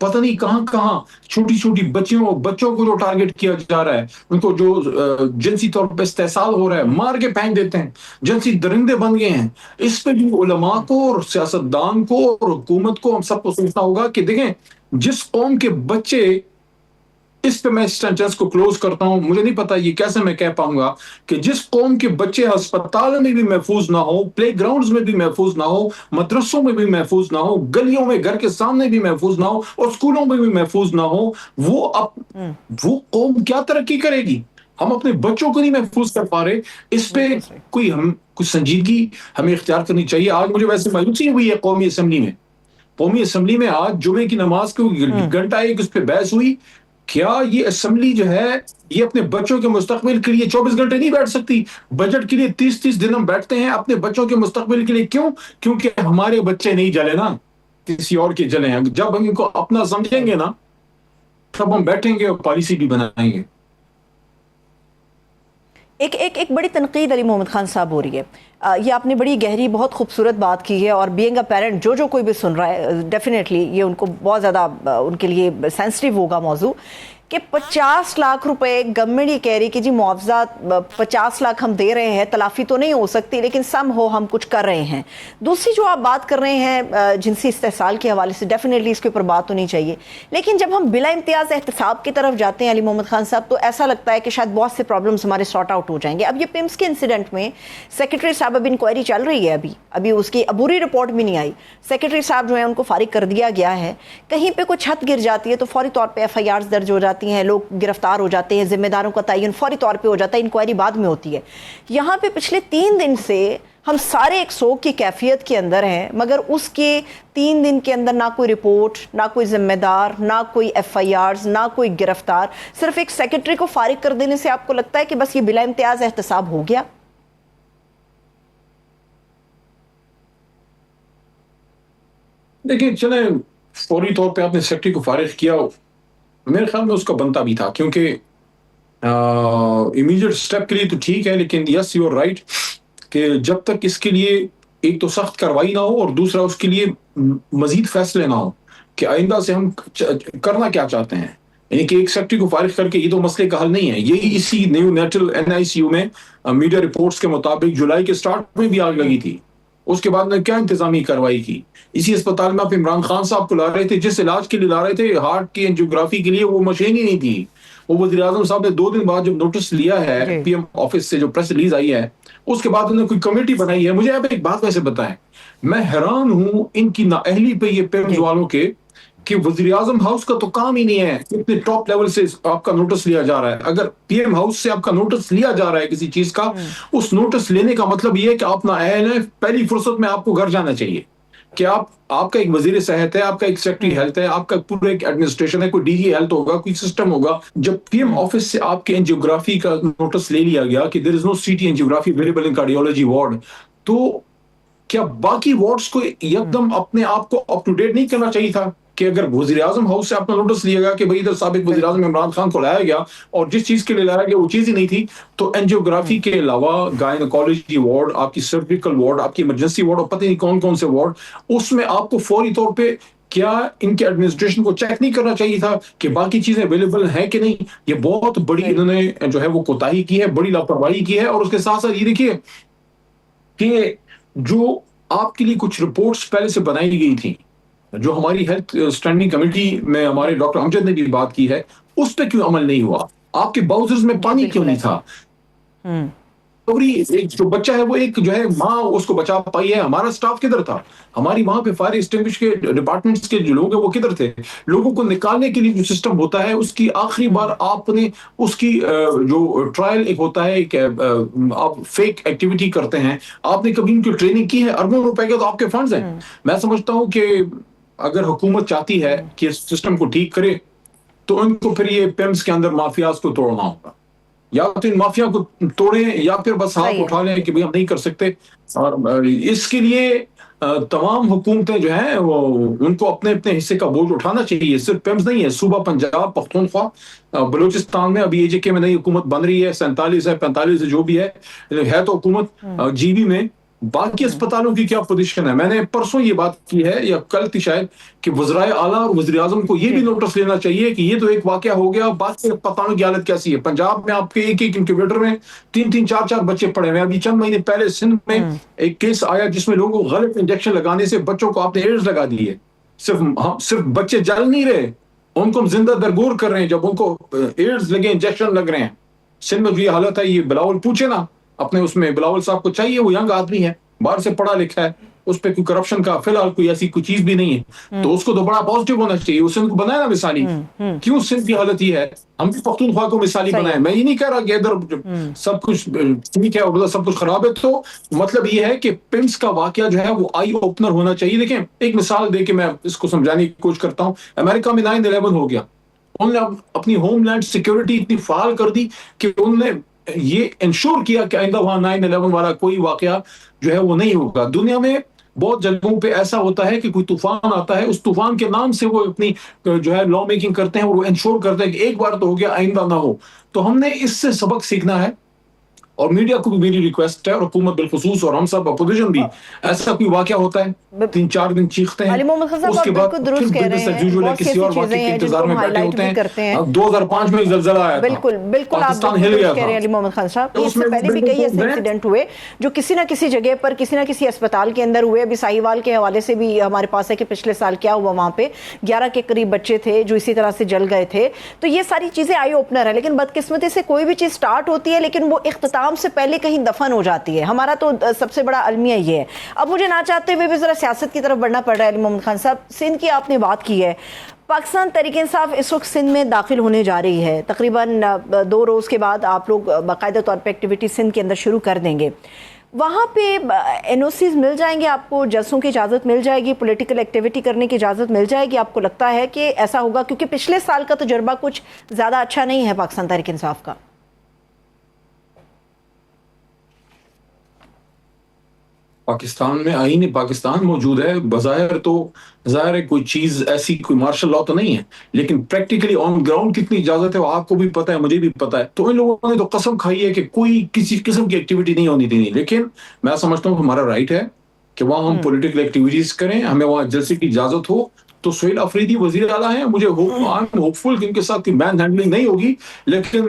پتہ نہیں کہاں کہاں چھوٹی چھوٹی بچوں کو جو ٹارگٹ کیا جا رہا ہے, ان کو جو جنسی طور پہ استحصال ہو رہا ہے, مار کے پھینک دیتے ہیں, جنسی درندے بن گئے ہیں. اس پہ بھی علماء کو اور سیاستدان کو اور حکومت کو ہم سب کو سوچنا ہوگا کہ دیکھیں جس قوم کے بچے, اس پہ میں اس سینٹنس کو کلوز کرتا ہوں, مجھے نہیں پتا یہ کیسے میں کہہ پاؤں گا کہ جس قوم کے بچے ہسپتال میں بھی محفوظ نہ ہو, پلے گراؤنڈز میں بھی محفوظ نہ ہو, مدرسوں میں بھی محفوظ نہ ہو, گلیوں میں گھر کے سامنے بھی محفوظ نہ ہو, اور اسکولوں میں بھی محفوظ نہ ہو, وہ قوم کیا ترقی کرے گی؟ ہم اپنے بچوں کو نہیں محفوظ کر پا رہے. اس پہ کچھ سنجیدگی ہمیں اختیار کرنی چاہیے. آج مجھے ویسے مایوسی ہوئی ہے قومی اسمبلی میں آج جمعے کی نماز کو گھنٹہ ایک اس پہ بحث ہوئی. کیا یہ اسمبلی جو ہے یہ اپنے بچوں کے مستقبل کے لیے 24 گھنٹے نہیں بیٹھ سکتی؟ بجٹ کے لیے 30 دن ہم بیٹھتے ہیں, اپنے بچوں کے مستقبل کے لیے. کیوں؟ کیونکہ ہمارے بچے نہیں جلے نا, کسی اور کے جلے ہیں. جب ہم ان کو اپنا سمجھیں گے نا, تب ہم بیٹھیں گے اور پالیسی بھی بنائیں گے. ایک بڑی تنقید علی محمد خان صاحب ہو رہی ہے. یہ آپ نے بڑی گہری بہت خوبصورت بات کی ہے, اور بینگ اے پیرنٹ جو کوئی بھی سن رہا ہے ڈیفینیٹلی یہ ان کو بہت زیادہ ان کے لیے سینسٹیو ہوگا موضوع کہ 50 لاکھ روپے گورنمنٹ یہ کہہ رہی کہ جی معاوضہ 50 لاکھ ہم دے رہے ہیں, تلافی تو نہیں ہو سکتی لیکن سم ہو ہم کچھ کر رہے ہیں. دوسری جو آپ بات کر رہے ہیں جنسی استحصال کے حوالے سے, ڈیفینیٹلی اس کے اوپر بات ہونی چاہیے, لیکن جب ہم بلا امتیاز احتساب کی طرف جاتے ہیں علی محمد خان صاحب, تو ایسا لگتا ہے کہ شاید بہت سے پرابلمز ہمارے سارٹ آؤٹ ہو جائیں گے. اب یہ پیمس کے انسیڈنٹ میں سیکرٹری صاحب اب انکوائری چل رہی ہے, ابھی اس کی عبوری رپورٹ بھی نہیں آئی. سیکرٹری صاحب جو ہیں ان کو فارغ کر دیا گیا ہے. کہیں پہ کوئی چھت گر جاتی ہے تو فوری طور پہ ایف آئی آرز درج ہو جاتی ہیں, لوگ گرفتار ہو جاتے ہیں, ذمہ داروں کا تعین فوری طور پہ ہو جاتا ہے, انکوائری بعد میں ہوتی ہے. یہاں پہ پچھلے 3 دن سے ہم سارے ایک سوگ کی کیفیت کے اندر ہیں, مگر اس کے 3 دن کے اندر نہ کوئی رپورٹ, نہ کوئی ذمہ دار, نہ کوئی ایف آئی آرز, نہ کوئی گرفتار. صرف ایک سیکرٹری کو فارغ کر دینے سے آپ کو لگتا ہے کہ بس یہ بلا امتیاز احتساب ہو گیا؟ دیکھیں چلیں, فوری طور پہ آپ نے سیکرٹری کو فارغ کیا, میرے خیال میں اس کا بنتا بھی تھا, کیونکہ امیڈیٹ سٹیپ کے لیے تو ٹھیک ہے, لیکن یس یو آر رائٹ کہ جب تک اس کے لیے ایک تو سخت کارروائی نہ ہو, اور دوسرا اس کے لیے مزید فیصلے نہ ہو کہ آئندہ سے ہم کرنا کیا چاہتے ہیں. یعنی کہ ایک سیکرٹری کو فارغ کر کے یہ تو مسئلے کا حل نہیں ہے. یہی اسی نیو نیچرل NICU میں میڈیا رپورٹس کے مطابق جولائی کے سٹارٹ میں بھی آگ لگی تھی. اس کے بعد میں کیا انتظامی کارروائی کی؟ اسی اسپتال میں آپ عمران خان صاحب کو لا رہے تھے, جس علاج کے لیے لا رہے تھے, ہارٹ کی اینجیوگرافی کے لیے, وہ مشین ہی نہیں تھی. وہ وزیر اعظم صاحب نے 2 دن بعد جب نوٹس لیا ہے PM آفس سے, جو پریس ریلیز آئی ہے, اس کے بعد انہوں نے کوئی کمیٹی بنائی ہے. مجھے آپ ایک بات ویسے بتائیں, میں حیران ہوں ان کی نااہلی پہ یہ پیمز والوں کے, کہ وزیر اعظم ہاؤس کا تو کام ہی نہیں ہے اتنے ٹاپ لیول سے آپ کا نوٹس لیا جا رہا ہے. اگر PM ہاؤس سے آپ کا نوٹس لیا جا رہا ہے کسی چیز کا, اس نوٹس لینے کا مطلب یہ ہے کہ آپ نااہل ہیں, پہلی فرصت میں آپ کو گھر جانا چاہیے. کہ آپ کا ایک وزیر صحت ہے, آپ کا ایک سیکرٹری ہیلتھ ہے, آپ کا پورا ایک ایڈمنسٹریشن ہے, کوئی DG ہیلتھ ہوگا, کوئی سسٹم ہوگا. جب PM آفس سے آپ کے اینجیوگرافی کا نوٹس لے لیا گیا کہ there is no CT angiography available in cardiology ward, تو کیا باقی وارڈز کو یکدم اپنے آپ کو اپ ٹو ڈیٹ نہیں کرنا چاہیے تھا؟ کہ اگر وزیر اعظم ہاؤس سے اپنا نوٹس لیا گیا کہ بھئی ادھر سابق وزیر اعظم عمران خان کو لایا گیا, اور جس چیز کے لیے لایا گیا وہ چیز ہی نہیں تھی, تو اینجیوگرافی کے علاوہ گائنیکالوجی وارڈ, آپ کی سرجیکل وارڈ, آپ کی ایمرجنسی وارڈ, اور پتہ نہیں کون کون سے وارڈ, اس میں آپ کو فوری طور پہ کیا ان کے ایڈمنسٹریشن کو چیک نہیں کرنا چاہیے تھا کہ باقی چیزیں اویلیبل ہیں کہ نہیں؟ یہ بہت بڑی انہوں نے جو ہے وہ کوتاہی کی ہے, بڑی لاپرواہی کی ہے. اور اس کے ساتھ ساتھ یہ دیکھیے کہ جو آپ کے لیے کچھ رپورٹس پہلے سے بنائی گئی تھیں, جو ہماری ہیلتھ اسٹینڈنگ کمیٹی میں ہمارے ڈاکٹر امجد نے بھی بات کی ہے, اس پہ کیوں عمل نہیں ہوا؟ آپ کے باؤزرز میں پانی کیوں نہیں تھا؟ ایک جو بچہ ہے وہ ایک جو ہے ماں اس کو بچا پائی ہے, ہمارا سٹاف کدھر تھا؟ ہماری وہاں پہ فائر ایکسٹنگوش کے ڈپارٹمنٹس کے جو لوگ ہیں وہ کدھر تھے؟ لوگوں کو نکالنے کے لیے جو سسٹم ہوتا ہے, اس کی آخری بار آپ نے اس کی جو ٹرائل ایک ہوتا ہے کہ آپ فیک ایکٹیویٹی کرتے ہیں, آپ نے کبھی ان کی ٹریننگ کی ہے؟ اربوں روپے کے تو آپ کے فنڈز ہیں. میں سمجھتا ہوں کہ اگر حکومت چاہتی ہے کہ اس سسٹم کو ٹھیک کرے, تو ان کو پھر یہ پیمز کے اندر مافیاز کو توڑنا ہوگا. یا تو ان مافیا کو توڑیں, یا پھر بس ہاتھ اٹھا لیں کہ ہم نہیں کر سکتے. اور اس کے لیے تمام حکومتیں جو ہیں وہ ان کو اپنے اپنے حصے کا بوجھ اٹھانا چاہیے. صرف پیمز نہیں ہے, صوبہ پنجاب, پختونخوا, بلوچستان میں ابھی AJK میں نئی حکومت بن رہی ہے, 47 ہے 45 ہے جو بھی ہے تو حکومت, GB میں باقی اسپتالوں کی کیا پوزیشن ہے؟ میں نے پرسوں یہ بات کی ہے یا کل تھی شاید کہ وزرائے اعلیٰ اور وزیر اعظم کو یہ بھی نوٹس لینا چاہیے کہ یہ تو ایک واقعہ ہو گیا، باقی اسپتالوں کی حالت کیسی ہے؟ پنجاب میں آپ کے ایک انکیوبیٹر میں 3 4 4 بچے پڑے ہوئے ہیں۔ ابھی چند مہینے پہلے سندھ میں ایک کیس آیا جس میں لوگوں کو غلط انجیکشن لگانے سے بچوں کو آپ نے ایڈز لگا دی ہے۔ صرف بچے جل نہیں رہے، ان کو ہم زندہ درگور کر رہے ہیں جب ان کو ایڈز لگے، انجیکشن لگ رہے ہیں۔ سندھ میں جو یہ حالت ہے، یہ بلاول پوچھے نا اپنے اس میں، بلاول صاحب کو چاہیے، وہ ینگ آدمی ہے، باہر سے پڑھا لکھا ہے، اس پہ کوئی کرپشن کا فی الحال کوئی ایسی کوئی چیز بھی نہیں ہے، تو اس کو تو بڑا پازیٹیو ہونا چاہیے۔ اس سندھ کو بنایا نا مثالی، کیوں سندھ کی حالت یہ ہے؟ ہم بھی پختونخوا کو مثالی بنائیں۔ میں یہ نہیں کہہ رہا کہ ادھر سب کچھ ٹھیک ہے اور ادھر سب کچھ خراب ہے، تو مطلب یہ ہے کہ پمس کا واقعہ جو ہے وہ آئی اوپنر ہونا چاہیے۔ دیکھیں ایک مثال دے کے میں اس کو سمجھانے کی کوشش کرتا ہوں۔ امریکہ میں 9/11 ہو گیا، انہوں نے اپنی ہوم لینڈ سیکیورٹی اتنی فعال کر دی کہ انہوں نے یہ انشور کیا کہ آئندہ وہاں 9/11 والا کوئی واقعہ جو ہے وہ نہیں ہوگا۔ دنیا میں بہت جگہوں پہ ایسا ہوتا ہے کہ کوئی طوفان آتا ہے، اس طوفان کے نام سے وہ اپنی جو ہے لا میکنگ کرتے ہیں اور وہ انشور کرتے ہیں کہ ایک بار تو ہو گیا، آئندہ نہ ہو۔ تو ہم نے اس سے سبق سیکھنا ہے، اور میڈیا کو بھی میری ریکویسٹ ہے، اور حکومت بالخصوص، اور ہم سب اپوزیشن بھی، ایسا کوئی واقعہ ہوتا ہے 3 4 دن چیختے ہیں، علی محمد خان اس صاحب کے آپ بعد بالکل درست کہہ رہے ہیں، بہت سی کسی اور ایسی واقعے چیزیں کے ہیں جن انتظار کو ہم میں ہائی بیٹھے لائٹ ہوتے بھی ہیں۔ کرتے ہیں۔ 2005 میں زلزلہ آیا تھا، بالکل آپ پاکستان بالکل ہل گیا درست کہہ رہے ہیں علی تھا، محمد خان صاحب۔ اس اس سے میں پہلے بھی کئی ایسے انسیڈنٹ ہوئے جو کسی نہ کسی جگہ پر، کسی نہ کسی اسپتال کے اندر ہوئے۔ ابھی ساہیوال کے حوالے سے بھی ہمارے پاس ہے کہ پچھلے سال کیا ہوا، وہاں پہ 11 کے قریب بچے تھے جو اسی طرح سے جل گئے تھے۔ تو یہ ساری چیزیں آئی اوپنر ہے، لیکن بدقسمتی سے کوئی بھی چیز سٹارٹ ہوتی ہے لیکن وہ اختتام سے پہلے کہیں دفن ہو جاتی ہے۔ ہمارا تو سب سے بڑا المیہ یہ ہے۔ اب مجھے نہ چاہتے ہوئے بھی ذرا سیاست کی طرف بڑھنا پڑ رہا ہے۔ علی محمد خان صاحب، سندھ کی آپ نے بات کی ہے، پاکستان تحریک انصاف اس وقت سندھ میں داخل ہونے جا رہی ہے، تقریباً 2 روز کے بعد آپ لوگ باقاعدہ طور پہ ایکٹیویٹی سندھ کے اندر شروع کر دیں گے۔ وہاں پہ NOCs مل جائیں گے آپ کو، جلسوں کی اجازت مل جائے گی، پولیٹیکل ایکٹیویٹی کرنے کی اجازت مل جائے گی؟ آپ کو لگتا ہے کہ ایسا ہوگا؟ کیونکہ پچھلے سال کا تجربہ کچھ زیادہ اچھا نہیں ہے پاکستان تحریک انصاف کا۔ پاکستان میں آئین پاکستان موجود ہے، بظاہر تو ظاہر ہے کوئی چیز ایسی کوئی مارشل لا تو نہیں ہے، لیکن پریکٹیکلی آن گراؤنڈ کتنی اجازت ہے وہ آپ کو بھی پتہ ہے، مجھے بھی پتہ ہے۔ تو ان لوگوں نے تو قسم کھائی ہے کہ کوئی کسی قسم کی ایکٹیویٹی نہیں ہونی دینی، لیکن میں سمجھتا ہوں ہمارا رائٹ ہے کہ وہاں ہم پولیٹیکل ایکٹیویٹیز کریں، ہمیں وہاں جلسے کی اجازت ہو۔ تو سہیل آفریدی وزیر اعلیٰ ہیں، مجھے ہوپ فل کہ ان کے ساتھ کوئی مین ہینڈلنگ نہیں ہوگی، لیکن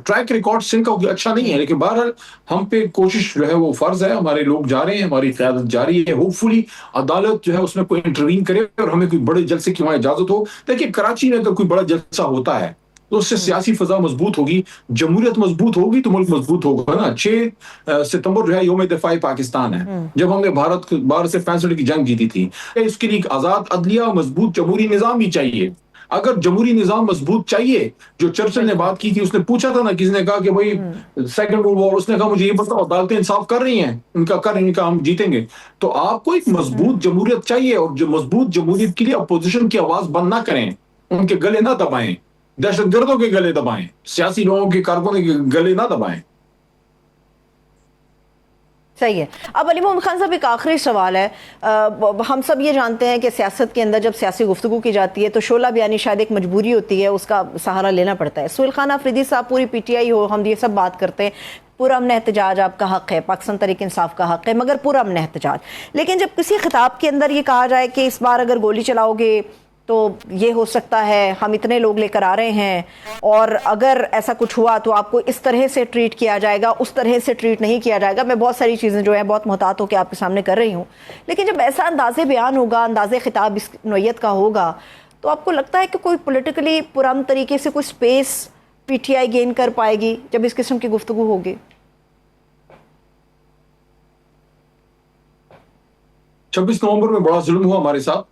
ٹریک ریکارڈ سندھ کا اچھا نہیں ہے، لیکن بہرحال ہم پہ کوشش جو ہے وہ فرض ہے، ہمارے لوگ جا رہے ہیں، ہماری قیادت جاری ہے۔ ہوپ فلی عدالت جو ہے اس میں کوئی انٹروین کرے اور ہمیں کوئی بڑے جلسے کی وہاں اجازت ہو۔ دیکھیے کراچی میں اگر کوئی بڑا جلسہ ہوتا ہے تو اس سے سیاسی فضا مضبوط ہوگی، جمہوریت مضبوط ہوگی تو ملک مضبوط ہوگا نا۔ 6 ستمبر جو ہے یوم دفاع پاکستان ہے، جب ہم نے باہر سے 65 کی جنگ جیتی تھی۔ اس کے لیے ایک آزاد عدلیہ، مضبوط جمہوری نظام بھی چاہیے۔ اگر جمہوری نظام مضبوط چاہیے، جو چرچل نے بات کی تھی، اس نے پوچھا تھا نا، کسی نے کہا کہ بھائی سیکنڈ ورلڈ وار، اس نے کہا مجھے یہ بتاؤ عدالتیں انصاف کر رہی ہیں؟ ان کا ہم جیتیں گے۔ تو آپ کو ایک مضبوط جمہوریت چاہیے، اور جو مضبوط جمہوریت کے لیے اپوزیشن کی آواز بند نہ کریں، ان کے گلے نہ دبائیں، دہشت گردوں کے گلے دبائیں، سیاسی لوگوں کے کارکنوں کے گلے نہ دبائیں۔ صحیح ہے۔ اب علی محمد خان صاحب ایک آخری سوال ہے، ہم سب یہ جانتے ہیں کہ سیاست کے اندر جب سیاسی گفتگو کی جاتی ہے تو شعلہ بیانی شاید ایک مجبوری ہوتی ہے، اس کا سہارا لینا پڑتا ہے۔ سہیل خان آفریدی صاحب، پوری PTI ہو، ہم یہ سب بات کرتے ہیں، پورا امن احتجاج آپ کا حق ہے، پاکستان تحریک انصاف کا حق ہے، مگر پورا امن احتجاج۔ لیکن جب کسی خطاب کے اندر یہ کہا جائے کہ اس بار اگر گولی چلاؤ گے تو یہ ہو سکتا ہے، ہم اتنے لوگ لے کر آ رہے ہیں، اور اگر ایسا کچھ ہوا تو آپ کو اس طرح سے ٹریٹ کیا جائے گا، اس طرح سے ٹریٹ نہیں کیا جائے گا۔ میں بہت ساری چیزیں جو ہیں بہت محتاط ہو کے آپ کے سامنے کر رہی ہوں، لیکن جب ایسا انداز بیان ہوگا، انداز خطاب اس نوعیت کا ہوگا، تو آپ کو لگتا ہے کہ کوئی پولیٹیکلی پرامن طریقے سے کوئی سپیس PTI گین کر پائے گی جب اس قسم کی گفتگو ہوگی؟ 26 نومبر میں بڑا ظلم ہوا ہمارے ساتھ،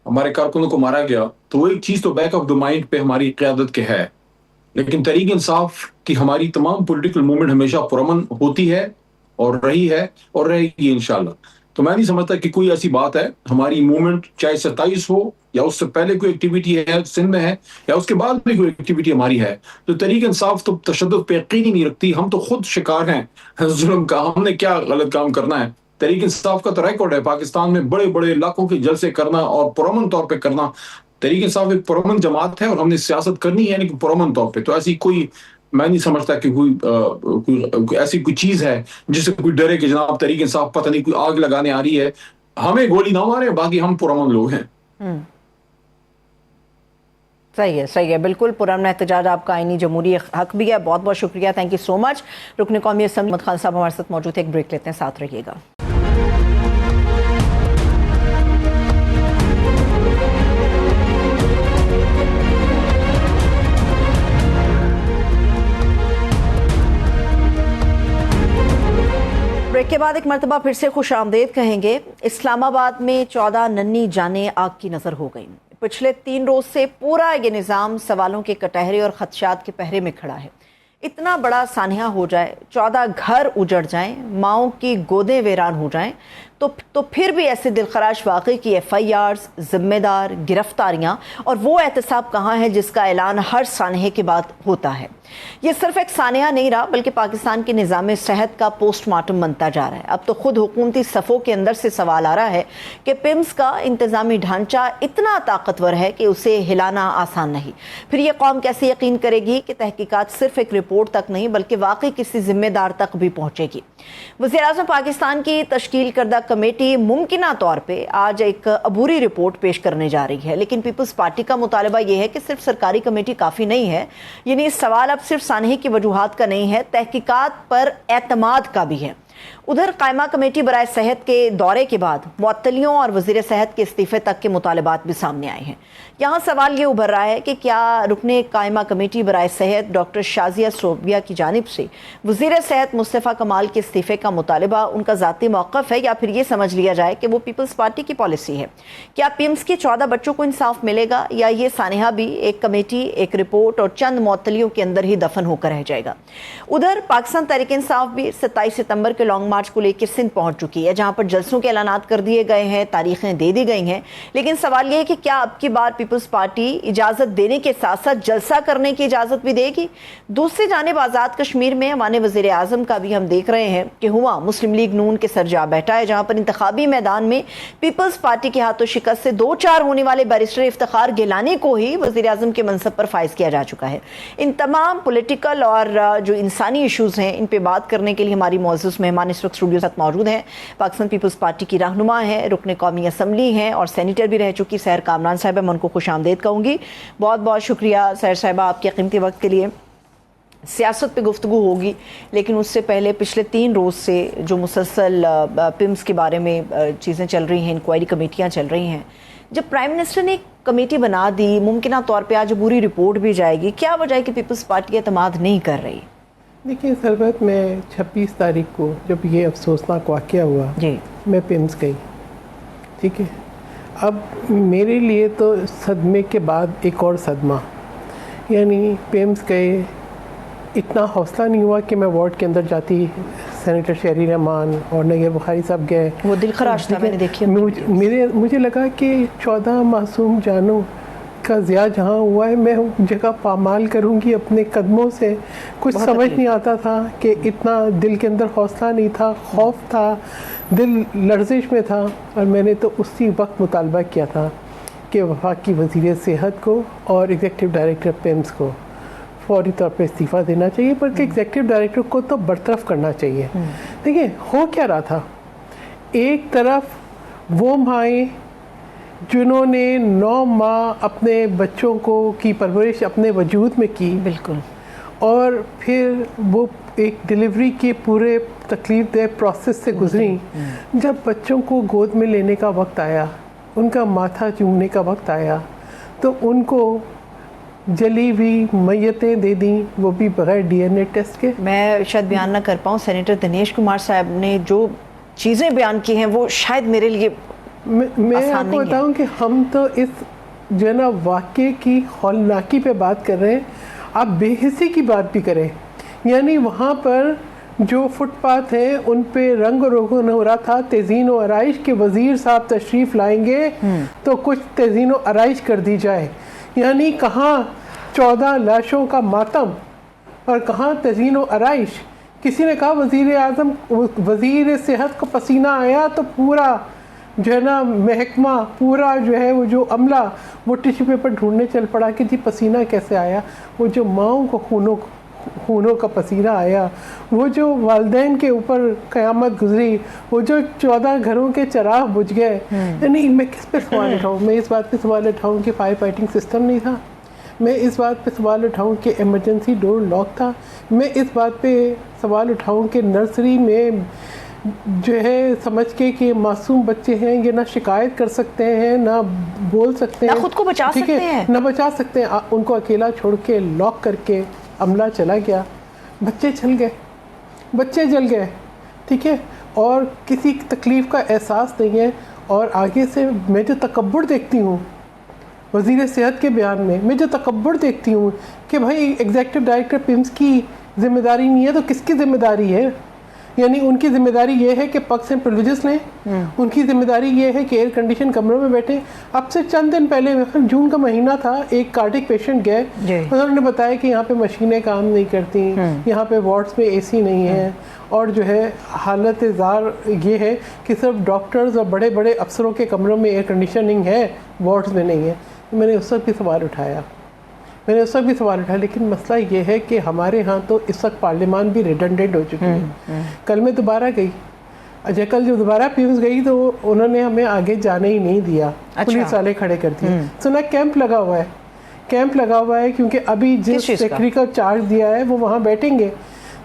ہمارے کارکنوں کو مارا گیا، تو وہ ایک چیز تو بیک آف دا مائنڈ پہ ہماری قیادت کے ہے، لیکن تحریک انصاف کی ہماری تمام پولیٹیکل موومنٹ ہمیشہ پرامن ہوتی ہے اور رہی ہے اور رہے گی انشاءاللہ۔ تو میں نہیں سمجھتا کہ کوئی ایسی بات ہے، ہماری موومنٹ چاہے 27 ہو یا اس سے پہلے کوئی ایکٹیویٹی ہے سندھ میں ہے یا اس کے بعد بھی کوئی ایکٹیویٹی ہماری ہے، تو تحریک انصاف تو تشدد پہ یقین ہی نہیں رکھتی۔ ہم تو خود شکار ہیں ظلم کا، ہم نے کیا غلط کام کرنا ہے؟ تحریک انصاف کا تو ریکارڈ ہے پاکستان میں بڑے بڑے لاکھوں کے جلسے کرنا اور پرامن طور پہ کرنا۔ تحریک انصاف ایک پرامن جماعت ہے اور ہم نے سیاست کرنی ہے لیکن پرامن طور پہ، تو ایسی کوئی میں نہیں سمجھتا کہ کوئی ایسی کوئی چیز ہے جس سے کوئی ڈرے کہ جناب تحریک انصاف پتہ نہیں کوئی آگ لگانے آ رہی ہے. ہمیں گولی نہ مارے، باقی ہم پرامن لوگ ہیں. صحیح ہے بالکل. پرامن احتجاج آپ کا آئینی جمہوری حق بھی ہے. بہت بہت شکریہ، تھینک یو سو مچ. رکن قومی اسمبلی محمد خان صاحب ہمارے ساتھ موجود ہیں. ایک بریک لیتے ہیں، ساتھ رہیے گا. بریک کے بعد ایک مرتبہ پھر سے خوش آمدید کہیں گے. اسلام آباد میں 14 ننھی جانیں آگ کی نظر ہو گئیں. پچھلے 3 روز سے پورا یہ نظام سوالوں کے کٹہرے اور خدشات کے پہرے میں کھڑا ہے. اتنا بڑا سانحہ ہو جائے، 14 گھر اجڑ جائیں، ماؤں کی گودیں ویران ہو جائیں، تو پھر بھی ایسے دلخراش واقعے کی FIRs، ذمہ دار، گرفتاریاں اور وہ احتساب کہاں ہے جس کا اعلان ہر سانحے کے بعد ہوتا ہے. یہ صرف ایک سانحہ نہیں رہا بلکہ پاکستان کے نظام صحت کا پوسٹ مارٹم بنتا جا رہا ہے. اب تو خود حکومتی صفوں کے اندر سے سوال آ رہا ہے کہ PIMS کا انتظامی ڈھانچہ اتنا طاقتور ہے کہ اسے ہلانا آسان نہیں. پھر یہ قوم کیسے یقین کرے گی کہ تحقیقات صرف ایک رپورٹ تک نہیں بلکہ واقعی کسی ذمہ دار تک بھی پہنچے گی. وزیر اعظم پاکستان کی تشکیل کردہ کمیٹی ممکنہ طور پہ آج ایک عبوری رپورٹ پیش کرنے جا رہی ہے، لیکن پیپلز پارٹی کا مطالبہ یہ ہے کہ صرف سرکاری کمیٹی کافی نہیں ہے. یعنی اس سوال اب صرف سانحے کی وجوہات کا نہیں ہے، تحقیقات پر اعتماد کا بھی ہے. ادھر قائمہ کمیٹی برائے صحت کے دورے کے بعد معطلیوں اور وزیر صحت کے استعفے تک کے مطالبات بھی سامنے آئے ہیں. یہاں سوال یہ ابھر رہا ہے کہ کیا رکن قائمہ کمیٹی برائے صحت ڈاکٹر شازیہ صوبیہ کی جانب سے وزیر صحت مصطفیٰ کمال کے استعفے کا مطالبہ ان کا ذاتی موقف ہے یا پھر یہ سمجھ لیا جائے کہ وہ پیپلز پارٹی کی پالیسی ہے؟ کیا PIMS کے 14 بچوں کو انصاف ملے گا یا یہ سانحہ بھی ایک کمیٹی، ایک رپورٹ اور چند معطلیوں کے اندر ہی دفن ہو کر رہ جائے گا؟ ادھر پاکستان تحریک انصاف بھی 27 ستمبر کے لانگ مارچ کو لے کے سندھ پہنچ چکی ہے، جہاں پر جلسوں کے اعلانات کر دیے گئے ہیں، تاریخیں دے دی گئی ہیں. لیکن سوال یہ ہے کہ کیا اب کی بار پیپلز پارٹی اجازت دینے کے ساتھ ساتھ جلسہ کرنے کی اجازت بھی دے گی؟ دوسری جانب آزاد کشمیر میں ہمارے وزیر اعظم کا بھی ہم دیکھ رہے ہیں کہ ہوا مسلم لیگ نون کے سر جا بیٹھا ہے، جہاں پر انتخابی میدان میں پیپلز پارٹی کے ہاتھوں شکست سے 2-4 ہونے والے بیرسٹر افتخار گیلانی کو ہی وزیر اعظم کے منصب پر فائز کیا جا چکا ہے. ان تمام پولیٹیکل اور جو انسانی ایشوز ہیں ان پہ بات کرنے کے لیے ہماری معزز مہمان اس وقت اسٹوڈیو ساتھ موجود ہیں. پاکستان پیپلز پارٹی کی رہنما ہیں، رکن قومی اسمبلی ہیں اور سینیٹر بھی رہ چکی سحر کامران صاحبہ. میں ان کو خوش آمدید کہوں گی. بہت بہت شکریہ سحر صاحبہ آپ کے قیمتی وقت کے لیے. سیاست پہ گفتگو ہوگی لیکن اس سے پہلے پچھلے 3 روز سے جو مسلسل PIMS کے بارے میں چیزیں چل رہی ہیں، انکوائری کمیٹیاں چل رہی ہیں، جب پرائم منسٹر نے ایک کمیٹی بنا دی، ممکنہ طور پہ آج عبوری رپورٹ بھی جائے گی، کیا وجہ ہے کہ پیپلز پارٹی اعتماد نہیں کر رہی؟ دیکھیے سربت، میں 26 تاریخ کو جب یہ افسوسناک واقعہ ہوا جی میں PIMS گئی، ٹھیک ہے. اب میرے لیے تو صدمے کے بعد ایک اور صدمہ، یعنی PIMS گئے، اتنا حوصلہ نہیں ہوا کہ میں وارڈ کے اندر جاتی. سینیٹر شہری رحمان اور نیر بخاری صاحب گئے، وہ دل خراش تھا، میں نے دیکھی. مجھے لگا کہ 14 معصوم جانوں کا ضیاع جہاں ہوا ہے، میں جگہ پامال کروں گی اپنے قدموں سے. کچھ سمجھ نہیں آتا تھا کہ اتنا دل کے اندر حوصلہ نہیں تھا، خوف تھا، دل لرزش میں تھا. اور میں نے تو اسی وقت مطالبہ کیا تھا کہ وفاقی وزیر صحت کو اور ایگزیکٹو ڈائریکٹر PIMS کو فوری طور پہ استعفیٰ دینا چاہیے، بلکہ ایگزیکٹو ڈائریکٹر کو تو برطرف کرنا چاہیے. دیکھیں ہو کیا رہا تھا، ایک طرف وہ مائیں جنہوں نے 9 ماہ اپنے بچوں کو کی پرورش اپنے وجود میں کی، بالکل، اور پھر وہ ایک ڈیلیوری کے پورے تکلیف دہ پروسیس سے گزری. جب بچوں کو گود میں لینے کا وقت آیا، ان کا ماتھا چومنے کا وقت آیا، تو ان کو جلی ہوئی میتیں دے دیں، وہ بھی بغیر DNA ٹیسٹ کے. میں شاید بیان نہ کر پاؤں، سینیٹر دنیش کمار صاحب نے جو چیزیں بیان کی ہیں وہ شاید میرے لیے میں آپ کو بتاؤں کہ ہم تو اس جو ہے نا واقعے کی ہولناکی پہ بات کر رہے ہیں، آپ بے حسی کی بات بھی کریں. یعنی وہاں پر جو فٹ پاتھ ہیں ان پہ رنگ روغن ہو رہا تھا، تزئین و آرائش کے وزیر صاحب تشریف لائیں گے تو کچھ تزئین و آرائش کر دی جائے. یعنی کہاں 14 لاشوں کا ماتم اور کہاں تزئین و آرائش. کسی نے کہا وزیر اعظم، وزیر صحت کو پسینہ آیا تو پورا جو ہے نا محکمہ، پورا جو ہے وہ جو عملہ وہ ٹیشو پیپر ڈھونڈنے چل پڑا کہ جی پسینہ کیسے آیا. وہ جو ماؤں کو خونوں کا پسینہ آیا، وہ جو والدین کے اوپر قیامت گزری، وہ جو 14 گھروں کے چراغ بجھ گئے، یعنی میں کس پہ سوال اٹھاؤں؟ میں اس بات پہ سوال اٹھاؤں کہ فائر فائٹنگ سسٹم نہیں تھا، میں اس بات پہ سوال اٹھاؤں کہ ایمرجنسی ڈور لاک تھا، میں اس بات پہ سوال اٹھاؤں کہ نرسری میں جو ہے سمجھ کے کہ معصوم بچے ہیں، یہ نہ شکایت کر سکتے ہیں، نہ بول سکتے ہیں، نہ خود کو بچا سکتے ہیں، نہ بچا سکتے ہیں، ان کو اکیلا چھوڑ کے لاک کر کے عملہ چلا گیا، بچے جل گئے، ٹھیک ہے، اور کسی تکلیف کا احساس نہیں ہے۔ اور آگے سے میں جو تکبر دیکھتی ہوں وزیر صحت کے بیان میں جو تکبر دیکھتی ہوں کہ بھائی ایگزیکٹو ڈائریکٹر پمس کی ذمہ داری نہیں ہے تو کس کی ذمہ داری ہے؟ یعنی ان کی ذمہ داری یہ ہے کہ پکس اینڈ پریولیجز لیں، ان کی ذمہ داری یہ ہے کہ ایئر کنڈیشن کمروں میں بیٹھیں۔ اب سے چند دن پہلے جون کا مہینہ تھا، ایک کارڈک پیشنٹ گئے، انہوں نے بتایا کہ یہاں پہ مشینیں کام نہیں کرتی، یہاں پہ وارڈز میں اے سی نہیں ہے، اور جو ہے حالت زار یہ ہے کہ صرف ڈاکٹرز اور بڑے بڑے افسروں کے کمروں میں ایئر کنڈیشننگ ہے، وارڈز میں نہیں ہے۔ میں نے اس وقت بھی سوال اٹھایا، لیکن مسئلہ یہ ہے کہ ہمارے ہاں تو اس وقت پارلیمان بھی ریڈنڈنٹ ہو چکی ہے۔ کل میں دوبارہ گئی، کل جو دوبارہ پیوس گئی تو انہوں نے ہمیں آگے جانے ہی نہیں دیا، پولیس والے کھڑے کر دیے۔ سنا کیمپ لگا ہوا ہے کیونکہ ابھی جس سیکٹری کا چارج دیا ہے وہ وہاں بیٹھیں گے۔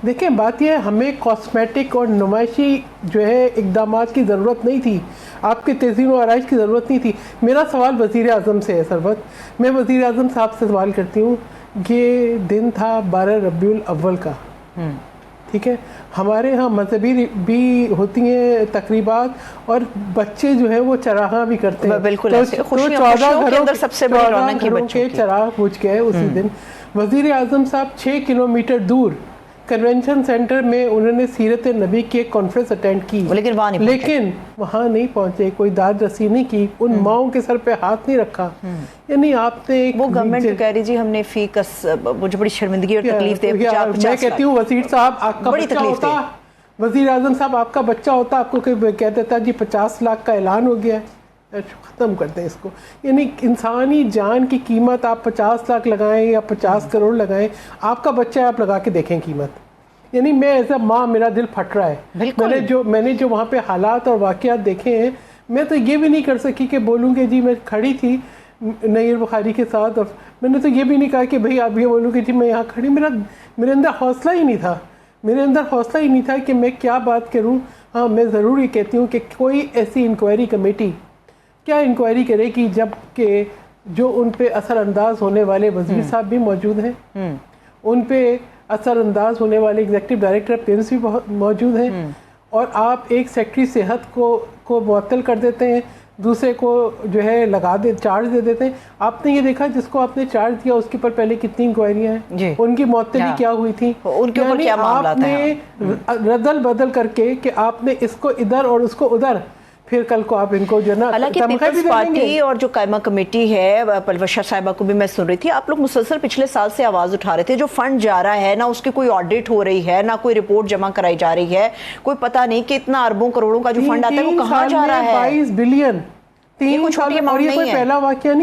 دیکھیں بات یہ ہے، ہمیں کاسمیٹک اور نمائشی جو ہے اقدامات کی ضرورت نہیں تھی، آپ کے تزئین و آرائش کی ضرورت نہیں تھی۔ میرا سوال وزیر اعظم سے ہے سربت، میں وزیر اعظم صاحب سے سوال کرتی ہوں، یہ دن تھا 12 ربیع الاول کا، ٹھیک ہے، ہمارے ہاں مذہبی بھی ہوتی ہیں تقریبات اور بچے جو ہے وہ چراغاں بھی کرتے ہیں، بالکل 14 گھروں کے چراغ بجھ گئے اسی دن۔ وزیر اعظم صاحب 6 کلومیٹر دور کنونشن سینٹر میں انہوں نے سیرت نبی کی ایک کانفرنس اٹینڈ کی، لیکن وہاں نہیں پہنچے، کوئی داد رسی نہیں کی، ان ماؤں کے سر پہ ہاتھ نہیں رکھا۔ یعنی آپ نے وہ گورنمنٹ کہہ رہی جی ہم نے فی کس مجھے بڑی شرمندگی اور تکلیف دے، میں کہتی ہوں وزیر صاحب آپ کا بچہ ہوتا، وزیر اعظم صاحب آپ کا بچہ ہوتا، آپ کو کہہ دیتا جی 50 لاکھ کا اعلان ہو گیا ہے، ختم کرتے ہیں اس کو۔ یعنی انسانی جان کی قیمت آپ 50 لاکھ لگائیں یا 50 کروڑ لگائیں، آپ کا بچہ آپ لگا کے دیکھیں قیمت۔ یعنی میں ایز اے ماں میرا دل پھٹ رہا ہے، میں نے جو وہاں پہ حالات اور واقعات دیکھے ہیں، میں تو یہ بھی نہیں کر سکی کہ بولوں گے جی میں کھڑی تھی نیر بخاری کے ساتھ، اور میں نے تو یہ بھی نہیں کہا کہ بھئی آپ یہ بولوں گے جی میں یہاں کھڑی، میرے اندر حوصلہ ہی نہیں تھا کہ میں کیا بات کروں۔ ہاں میں ضرور یہ کہتی ہوں کہ کوئی ایسی انکوائری کمیٹی کیا انکوائری کرے گی جب کہ جو ان پہ اثر انداز ہونے والے وزیر صاحب بھی موجود ہیں، ان پہ اثر انداز ہونے والے ایگزیکٹو ڈائریکٹر پیمس بھی موجود ہیں، اور آپ ایک سیکٹری صحت کو معطل کر دیتے ہیں، دوسرے کو جو ہے چارج دے دیتے ہیں۔ آپ نے یہ دیکھا جس کو آپ نے چارج دیا اس کے اوپر پہلے کتنی انکوائریاں ہیں، ان کی معطلی کیا ہوئی تھی، ان کے اوپر کیا معاملات ہیں، ردل بدل کر کے کہ آپ نے اس کو ادھر اور اس کو ادھر، پھر کل کو آپ ان کو جو نا حالانکہ پیپلز پارٹی اور جو قائمہ کمیٹی ہے پلوشا صاحبہ کو بھی میں سن رہی تھی، آپ لوگ مسلسل پچھلے سال سے آواز اٹھا رہے تھے جو فنڈ جا رہا ہے، نہ اس کی کوئی آڈٹ ہو رہی ہے، نہ کوئی رپورٹ جمع کرائی جا رئی ہے، کوئی پتہ نہیں کہ اتنا اربوں کروڑوں کا جو فنڈ آتا ہے وہ کہاں جا رہا ہے۔ 22 بلین 3 سال، اور یہ کوئی پہلا واقعہ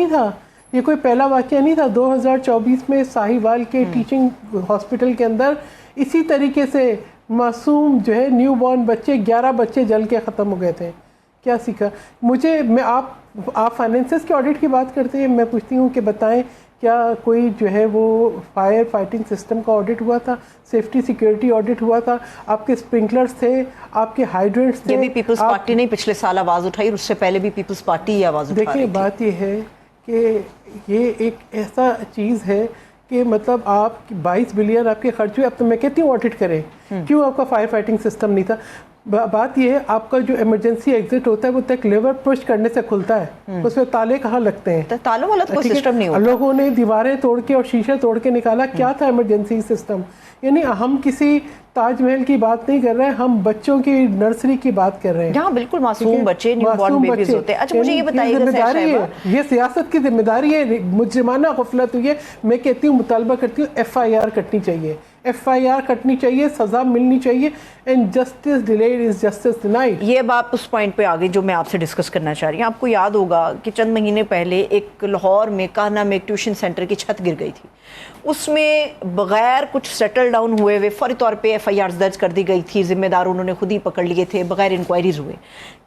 نہیں تھا، 2024 میں ساہیوال کے ٹیچنگ ہاسپٹل کے اندر اسی طریقے سے معصوم جو ہے نیو بورن بچے 11 بچے جل کے ختم ہو گئے تھے۔ کیا سیکھا آپ فائنینسز کے آڈٹ کی بات کرتے ہیں، میں پوچھتی ہوں کہ بتائیں کیا کوئی جو ہے وہ فائر فائٹنگ سسٹم کا آڈٹ ہوا تھا، سیفٹی سیکیورٹی آڈٹ ہوا تھا، آپ کے اسپرنکلرز تھے، آپ کے ہائیڈرنٹس تھے؟ یہ بھی پیپلز پارٹی نے پچھلے سال آواز اٹھائی اور اس سے پہلے بھی پیپلز پارٹی ہی آواز اٹھا رہی تھی۔ دیکھیں بات یہ ہے کہ یہ ایک ایسا چیز ہے کہ مطلب آپ 22 بلین آپ کے خرچ ہوئے، اب تو میں کہتی ہوں آڈٹ کریں، کیوں آپ کا فائر فائٹنگ سسٹم نہیں تھا؟ بات یہ ہے آپ کا جو ایمرجنسی ایگزٹ ہوتا ہے وہ تک لیور پش کرنے سے کھلتا ہے، اس میں تالے کہاں لگتے ہیں، تالوں والا کوئی سسٹم نہیں ہوتا۔ لوگوں نے دیواریں توڑ کے اور شیشے توڑ کے نکالا، کیا تھا ایمرجنسی سسٹم؟ یعنی ہم کسی تاج محل کی بات نہیں کر رہے ہیں، ہم بچوں کی نرسری کی بات کر رہے ہیں جہاں بالکل معصوم بچے نیو بورن بیبیز ہوتے ہیں۔ اچھا مجھے یہ بتائیے، یہ سیاست کی ذمہ داری ہے، مجرمانہ غفلت ہوئی ہے۔ میں کہتی ہوں، مطالبہ کرتی ہوں FIR کٹنی چاہیے، FIR کٹنی چاہیے, سزا ملنی چاہیے, and justice delayed is justice denied. یہ اب آپ اس پوائنٹ پہ آگے جو میں آپ سے ڈسکس کرنا چاہ رہی ہوں. آپ کو یاد ہوگا کہ چند مہینے پہلے ایک لاہور میں کانا میں ایک ٹیوشن سینٹر کی چھت گر گئی تھی. اس میں بغیر کچھ سیٹل ڈاؤن ہوئے ہوئے فوری طور پہ FIR درج کر دی گئی تھی, ذمہ دار انہوں نے خود ہی پکڑ لیے تھے, بغیر انکوائریز ہوئے.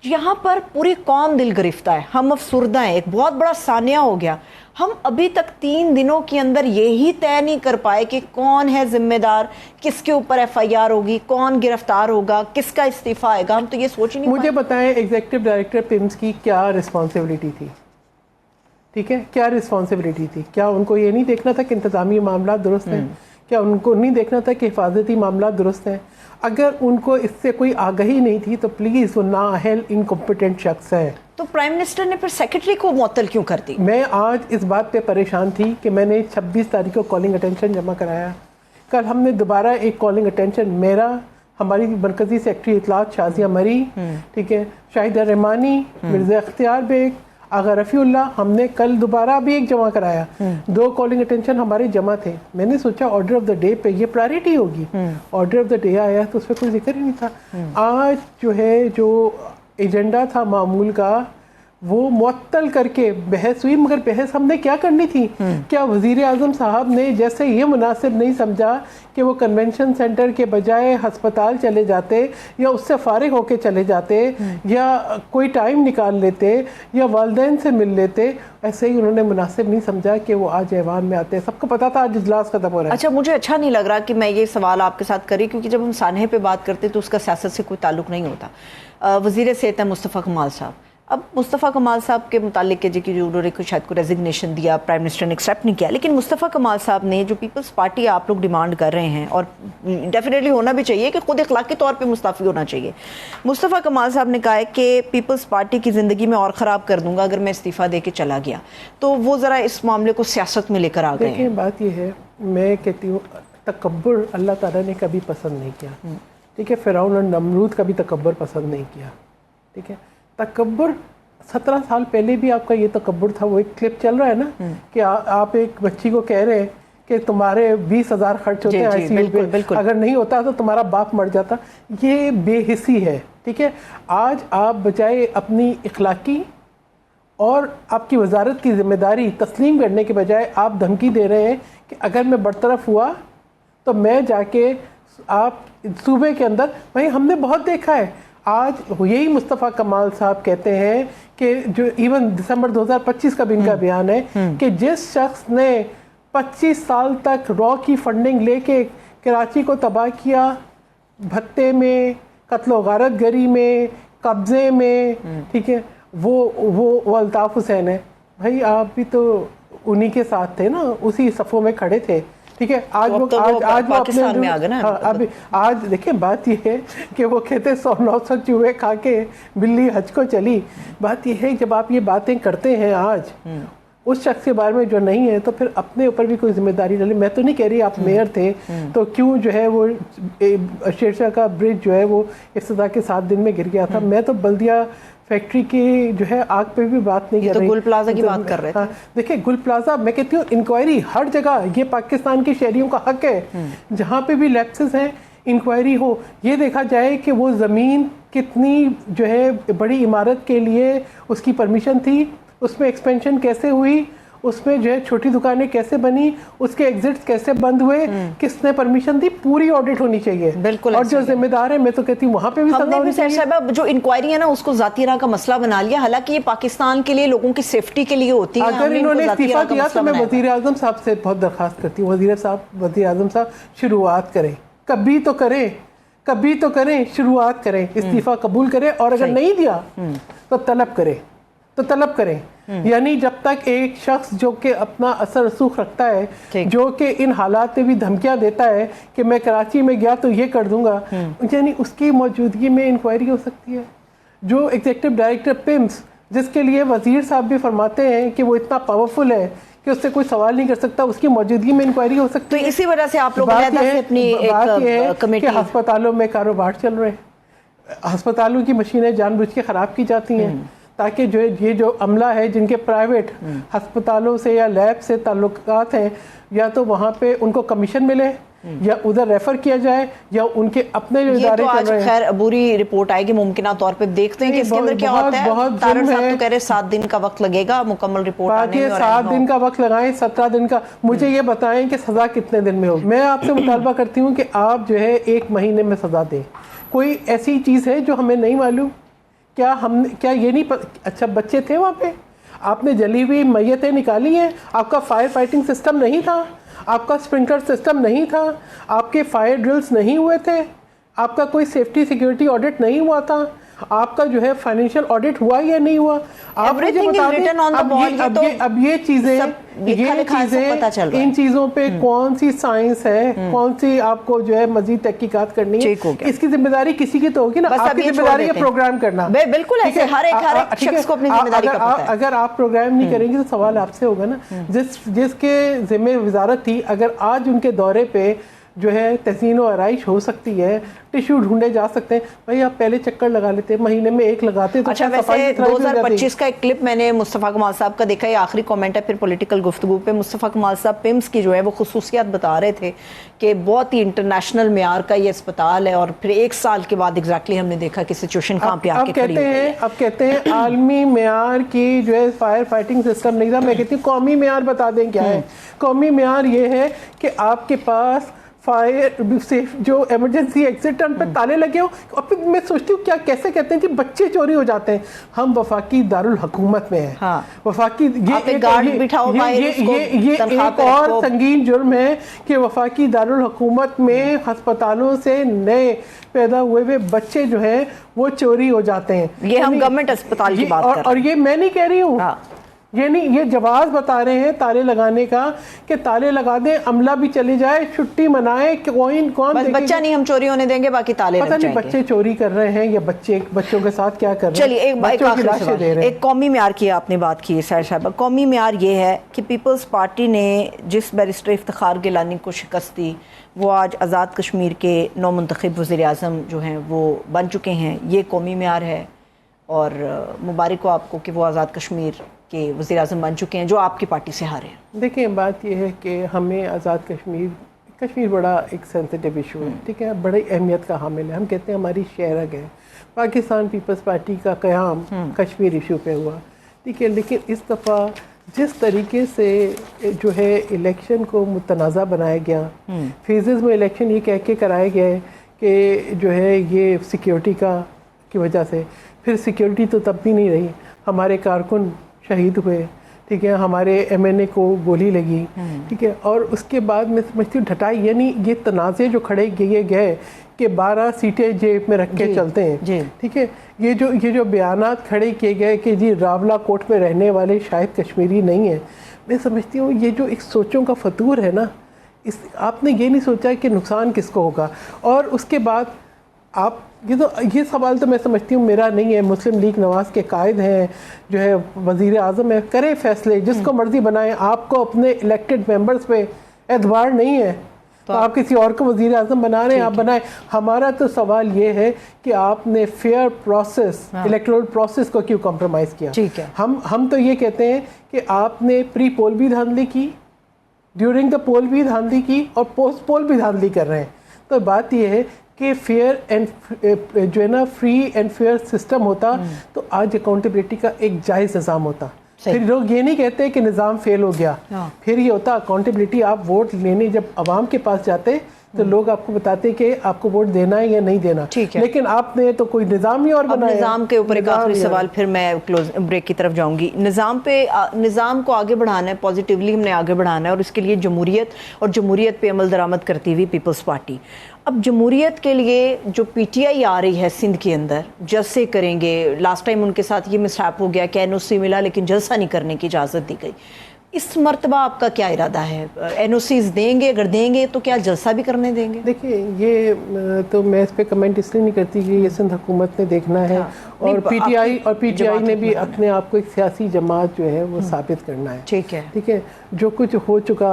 یہاں پر پوری قوم دل گرفتہ ہے, ہم افسردہ ہیں, ایک بہت بڑا سانحہ ہو گیا. ہم ابھی تک 3 دنوں کے اندر یہی طے نہیں کر پائے کہ کون ہے ذمہ دار, کس کے اوپر FIR ہوگی, کون گرفتار ہوگا, کس کا استعفیٰ آئے گا. ہم تو یہ سوچ ہی نہیں. مجھے بتائیں ایگزیکٹو ڈائریکٹر پمس کی کیا رسپانسبلٹی تھی؟ ٹھیک ہے, کیا رسپانسبلٹی تھی؟ کیا ان کو یہ نہیں دیکھنا تھا کہ انتظامی معاملات درست ہیں؟ کیا ان کو نہیں دیکھنا تھا کہ حفاظتی معاملات درست ہیں؟ اگر ان کو اس سے کوئی آگہی نہیں تھی تو پلیز وہ نااہل انکمپیٹنٹ شخص ہے. تو پرائم منسٹر نے پھر سیکرٹری کو معطل کیوں کر دی؟ میں آج اس بات پہ پریشان تھی کہ میں نے 26 تاریخ کو کالنگ اٹینشن جمع کرایا. کل ہم نے دوبارہ ایک کالنگ اٹینشن, میرا, ہماری مرکزی سیکرٹری اطلاعات شازیہ مری, ٹھیک ہے, شاہدہ رحمانی, مرزا اختیار بیگ, آغا رفیع اللہ, ہم نے کل دوبارہ بھی ایک جمع کرایا. 2 کالنگ اٹینشن ہمارے جمع تھے. میں نے سوچا آرڈر آف دا ڈے پہ یہ پرائرٹی ہوگی. آرڈر آف دا ڈے آیا تو اس پہ کوئی ذکر ہی نہیں تھا. آج جو ہے جو ایجنڈا تھا معمول کا وہ معطل کر کے بحث ہوئی, مگر بحث ہم نے کیا کرنی تھی؟ کیا وزیر اعظم صاحب نے جیسے یہ مناسب نہیں سمجھا کہ وہ کنونشن سینٹر کے بجائے ہسپتال چلے جاتے, یا اس سے فارغ ہو کے چلے جاتے, یا کوئی ٹائم نکال لیتے, یا والدین سے مل لیتے, ایسے ہی انہوں نے مناسب نہیں سمجھا کہ وہ آج ایوان میں آتے. سب کو پتا تھا آج اجلاس ختم ہو رہا ہے. اچھا, مجھے اچھا نہیں لگ رہا کہ میں یہ سوال آپ کے ساتھ کری, کیونکہ جب ہم سانحے پہ بات کرتے تو اس کا سیاست سے کوئی تعلق نہیں ہوتا. وزیر صحت ہے مصطفیٰ کمال صاحب. اب مصطفیٰ کمال صاحب کے متعلق کہ جو انہوں نے شاید کو ریزگنیشن دیا, پرائم منسٹر نے ایکسیپٹ نہیں کیا, لیکن مصطفیٰ کمال صاحب نے جو پیپلز پارٹی آپ لوگ ڈیمانڈ کر رہے ہیں, اور ڈیفینیٹلی ہونا بھی چاہیے کہ خود اخلاقی طور پہ مستعفی ہونا چاہیے. مصطفیٰ کمال صاحب نے کہا ہے کہ پیپلز پارٹی کی زندگی میں اور خراب کر دوں گا اگر میں استعفیٰ دے کے چلا گیا. تو وہ ذرا اس معاملے کو سیاست میں لے کر آ گئے ہیں. دیکھیں بات یہ ہے, میں کہتی ہوں تکبر اللہ تعالیٰ نے کبھی پسند نہیں کیا. ٹھیک ہے, فرعون اور نمرود کا بھی تکبر پسند نہیں کیا. ٹھیک ہے, تکبر 17 سال پہلے بھی آپ کا یہ تکبر تھا. وہ ایک کلپ چل رہا ہے نا کہ آپ ایک بچی کو کہہ رہے ہیں کہ تمہارے 20,000 خرچ ہوتے ہیں ICU پہ, اگر نہیں ہوتا تو تمہارا باپ مر جاتا. یہ بے حسی ہے. ٹھیک ہے, آج آپ بجائے اپنی اخلاقی اور آپ کی وزارت کی ذمہ داری تسلیم کرنے کے بجائے آپ دھمکی دے رہے ہیں کہ اگر میں برطرف ہوا تو میں جا کے آپ صوبے کے اندر, بھائی ہم نے بہت دیکھا ہے. آج یہی مصطفیٰ کمال صاحب کہتے ہیں کہ جو ایون دسمبر 2025 کا بھی ان کا بیان ہے کہ جس شخص نے 25 سال تک را کی فنڈنگ لے کے کراچی کو تباہ کیا, بھتے میں, قتل و غارت گری میں, قبضے میں, ٹھیک ہے, وہ الطاف حسین ہے. بھائی آپ بھی تو انہی کے ساتھ تھے نا, اسی صفوں میں کھڑے تھے. ٹھیک ہے, آج دیکھیں بات یہ ہے کہ وہ کہتے 100-900 چوہے کھا کے بلی حج کو چلی. بات یہ ہے جب آپ یہ باتیں کرتے ہیں آج اس شخص کے بارے میں جو نہیں ہے, تو پھر اپنے اوپر بھی کوئی ذمہ داری ڈالیں. میں تو نہیں کہہ رہی آپ میئر تھے تو کیوں جو ہے وہ شیرشاہ کا برج جو ہے وہ افتتاح کے 7 دن میں گر گیا تھا. میں تو بلدیہ فیکٹری کی جو ہے آگ پہ بھی بات نہیں کر رہی. گل پلازا کی بات کر رہے تھے. دیکھیں گل پلازا, میں کہتی ہوں انکوائری ہر جگہ, یہ پاکستان کے شہریوں کا حق ہے, جہاں پہ بھی لیپسز ہیں انکوائری ہو. یہ دیکھا جائے کہ وہ زمین کتنی جو ہے بڑی عمارت کے لیے اس کی پرمیشن تھی, اس میں ایکسپینشن کیسے ہوئی, اس میں جو ہے چھوٹی دکانیں کیسے بنی, اس کے ایگزٹس کیسے بند ہوئے, کس نے پرمیشن دی, پوری آڈٹ ہونی چاہیے. بالکل. اور جو ذمہ دار ہے میں تو کہتی ہوں وہاں پہ بھی ہم نے بھی صاحب جو انکوائری ہے نا اس کو ذاتی راہ کا مسئلہ بنا لیا, حالانکہ یہ پاکستان کے لیے, لوگوں کی سیفٹی کے لیے ہوتی ہے. اگر انہوں نے استعفیٰ دیا تو میں وزیر اعظم صاحب سے بہت درخواست کرتی ہوں, وزیر اعظم صاحب شروعات کریں, کبھی تو کریں, شروعات کریں, استعفیٰ قبول کریں, اور اگر نہیں دیا تو طلب کریں. یعنی جب تک ایک شخص جو کہ اپنا اثر رسوخ رکھتا ہے, جو کہ ان حالات میں بھی دھمکیاں دیتا ہے کہ میں کراچی میں گیا تو یہ کر دوں گا, یعنی اس کی موجودگی میں انکوائری ہو سکتی ہے. جو ایگزیکٹو ڈائریکٹر پمس, جس کے لیے وزیر صاحب بھی فرماتے ہیں کہ وہ اتنا پاورفل ہے کہ اس سے کوئی سوال نہیں کر سکتا, اس کی موجودگی میں انکوائری ہو سکتی ہے. تو اسی وجہ سے آپ لوگ بات یہ ہے کہ ہسپتالوں میں کاروبار چل رہے ہیں, ہسپتالوں کی مشینیں جان بوجھ کے خراب کی جاتی ہیں تاکہ جو یہ جو عملہ ہے جن کے پرائیویٹ ہسپتالوں سے یا لیب سے تعلقات ہیں, یا تو وہاں پہ ان کو کمیشن ملے یا ادھر ریفر کیا جائے یا ان کے اپنے جو ادارے یہ تو چل آج رہے ہیں. خیر عبوری رپورٹ آئے گی ممکنہ طور پہ، دیکھتے ہیں کہ اس کے اندر کیا ہوتا ہے. بہت طاہر ظلم صاحب ہے. تو کہہ رہے 7 دن کا وقت لگے گا مکمل رپورٹ آنے باقی میں. اور 7 دن کا وقت لگائیں 17 دن کا. مجھے یہ بتائیں کہ سزا کتنے دن میں ہوگی. میں آپ سے مطالبہ کرتی ہوں کہ آپ جو ہے 1 مہینے میں سزا دیں. کوئی ایسی چیز ہے جو ہمیں نہیں معلوم؟ کیا یہ نہیں اچھا بچے تھے وہاں پہ؟ آپ نے جلی ہوئی میتیں نکالی ہیں. آپ کا فائر فائٹنگ سسٹم نہیں تھا، آپ کا اسپرنکلر سسٹم نہیں تھا، آپ کے فائر ڈرلز نہیں ہوئے تھے، آپ کا کوئی سیفٹی سیکیورٹی آڈٹ نہیں ہوا تھا، آپ کا جو ہے فائنینشیل آڈٹ ہوا یا نہیں ہوا؟ آپ مجھے بتا دیں. اب یہ چیزیں ان چیزوں پہ کون سی سائنس ہے، کون سی آپ کو جو ہے مزید تحقیقات کرنی ہے؟ اس کی ذمہ داری کسی کی تو ہوگی نا. آپ کی ذمہ داری ہے پروگرام کرنا. بالکل ایسے ہر ایک شخص کو اپنی ذمہ داری کا پتہ ہے. اگر آپ پروگرام نہیں کریں گے تو سوال آپ سے ہوگا نا. جس کے ذمہ وزارت تھی، اگر آج ان کے دورے پہ جو ہے تزئین و آرائش ہو سکتی ہے، ٹیشو ڈھونڈے جا سکتے ہیں، بھائی آپ پہلے چکر لگا لیتے، مہینے میں 1 لگاتے تو. اچھا ویسے 2025 کا ایک کلپ میں نے مصطفیٰ کمال صاحب کا دیکھا، یہ آخری کامنٹ ہے پھر پولیٹیکل گفتگو پہ. مصطفیٰ کمال صاحب پیمز کی جو ہے وہ خصوصیات بتا رہے تھے کہ بہت ہی انٹرنیشنل معیار کا یہ اسپتال ہے، اور پھر 1 سال کے بعد ایگزیکٹلی ہم نے دیکھا کہ سچویشن کہاں پہ آ کے کھڑی ہو گئی ہے. اب کہتے ہیں عالمی معیار کی جو ہے فائر فائٹنگ سسٹم نہیں تھا. میں کہتی ہوں قومی معیار بتا دیں کیا ہے. قومی معیار یہ ہے کہ آپ کے پاس فائر سیف جو ایمرجنسی ایگزٹ ان پہ تالے لگے ہو. اور پھر میں سوچتی ہوں کیا کیسے کہتے ہیں کہ بچے چوری ہو جاتے ہیں. ہم وفاقی دارالحکومت میں ہیں. وفاقی یہ ایک اور سنگین جرم ہے کہ وفاقی دارالحکومت میں ہسپتالوں سے نئے پیدا ہوئے بچے جو ہیں وہ چوری ہو جاتے ہیں. یہ ہم گورنمنٹ اسپتال کی بات کر رہے ہیں. اور یہ میں نہیں کہہ رہی ہوں، یہ جواز بتا رہے ہیں تالے لگانے کا کہ تالے لگا دیں، عملہ بھی چلے جائے، چھٹی منائے، کون بچہ نہیں ہم چوری ہونے دیں گے، باقی تالے لگ جائیں گے. بچے چوری کر رہے ہیں یا بچوں کے ساتھ کیا کر رہے ہیں. چلیے ایک قومی معیار کی آپ نے بات کی ہے سائر صاحبہ. قومی معیار یہ ہے کہ پیپلز پارٹی نے جس بیرسٹر افتخار گیلانی کو شکست دی وہ آج آزاد کشمیر کے نو منتخب وزیر اعظم جو ہیں وہ بن چکے ہیں. یہ قومی معیار ہے، اور مبارک ہو آپ کو کہ وہ آزاد کشمیر کے وزیر اعظم بن چکے ہیں جو آپ کی پارٹی سے ہارے ہیں. دیکھیں بات یہ ہے کہ ہمیں آزاد کشمیر بڑا ایک سینسیٹیو ایشو ہے، ٹھیک ہے، بڑی اہمیت کا حامل ہے. ہم کہتے ہیں ہماری شہرگ ہے. پاکستان پیپلز پارٹی کا قیام کشمیر ایشو پہ ہوا، ٹھیک ہے، لیکن اس دفعہ جس طریقے سے جو ہے الیکشن کو متنازع بنایا گیا، فیزز میں الیکشن یہ کہہ کے کرائے گئے کہ جو ہے یہ سیکیورٹی کی وجہ سے، پھر سیکیورٹی تو تب بھی نہیں رہی. ہمارے کارکن شہید ہوئے، ٹھیک ہے، ہمارے ایم این اے کو گولی لگی، ٹھیک ہے، اور اس کے بعد میں سمجھتی ہوں ڈھٹائی، یعنی یہ تنازع جو کھڑے کیے گئے کہ 12 سیٹیں جیب میں رکھ کے چلتے ہیں، ٹھیک ہے، یہ جو بیانات کھڑے کیے گئے کہ جی راولہ کوٹ میں رہنے والے شاید کشمیری نہیں ہیں. میں سمجھتی ہوں یہ جو ایک سوچوں کا فطور ہے نا، آپ نے یہ نہیں سوچا کہ نقصان کس کو ہوگا. اور اس کے بعد آپ یہ سوال تو میں سمجھتی ہوں میرا نہیں ہے، مسلم لیگ نواز کے قائد ہیں، جو ہے وزیر اعظم ہے، کرے فیصلے جس کو مرضی بنائیں. آپ کو اپنے الیکٹڈ ممبرز پہ اعتبار نہیں ہے تو آپ کسی اور کو وزیر اعظم بنا رہے ہیں، آپ بنائیں. ہمارا تو سوال یہ ہے کہ آپ نے فیئر پروسیس، الیکٹورل پروسیس کو کیوں کمپرومائز کیا. ہم تو یہ کہتے ہیں کہ آپ نے پری پول بھی دھاندلی کی، ڈیورنگ دا پول بھی دھاندلی کی، اور پوسٹ پول بھی دھاندلی کر رہے ہیں. تو بات یہ ہے کہ فیئر اینڈ جو ہے نا فری اینڈ فیئر سسٹم ہوتا تو آج اکاؤنٹیبلٹی کا ایک جائز نظام ہوتا. پھر لوگ یہ نہیں کہتے کہ نظام فیل ہو گیا، پھر یہ ہوتا اکاؤنٹیبلٹی. آپ ووٹ لینے جب عوام کے پاس جاتے تو لوگ آپ کو بتاتے کہ آپ کو ووٹ دینا ہے یا نہیں دینا، لیکن آپ نے تو کوئی نظام ہی اور بنایا. نظام کے اوپر ایک آخری سوال پھر میں بریک کی طرف جاؤں گی. نظام کو آگے بڑھانا ہے، پازیٹیولی ہم نے آگے بڑھانا ہے، اور اس کے لیے جمہوریت پہ عمل درآمد کرتی ہوئی پیپلز پارٹی. اب جمہوریت کے لیے جو پی ٹی آئی آ رہی ہے سندھ کے اندر، جلسے کریں گے. لاسٹ ٹائم ان کے ساتھ یہ مسہپ ہو گیا کہ این او سی ملا لیکن جلسہ نہیں کرنے کی اجازت دی گئی. اس مرتبہ آپ کا کیا ارادہ ہے؟ این او سیز دیں گے؟ اگر دیں گے تو کیا جلسہ بھی کرنے دیں گے؟ دیکھیے یہ تو میں اس پہ کمنٹ اس لیے نہیں کرتی کہ یہ سندھ حکومت نے دیکھنا ہے، اور پی ٹی آئی نے بھی اپنے آپ کو ایک سیاسی جماعت جو ہے وہ ثابت کرنا ہے. ٹھیک ہے، جو کچھ ہو چکا،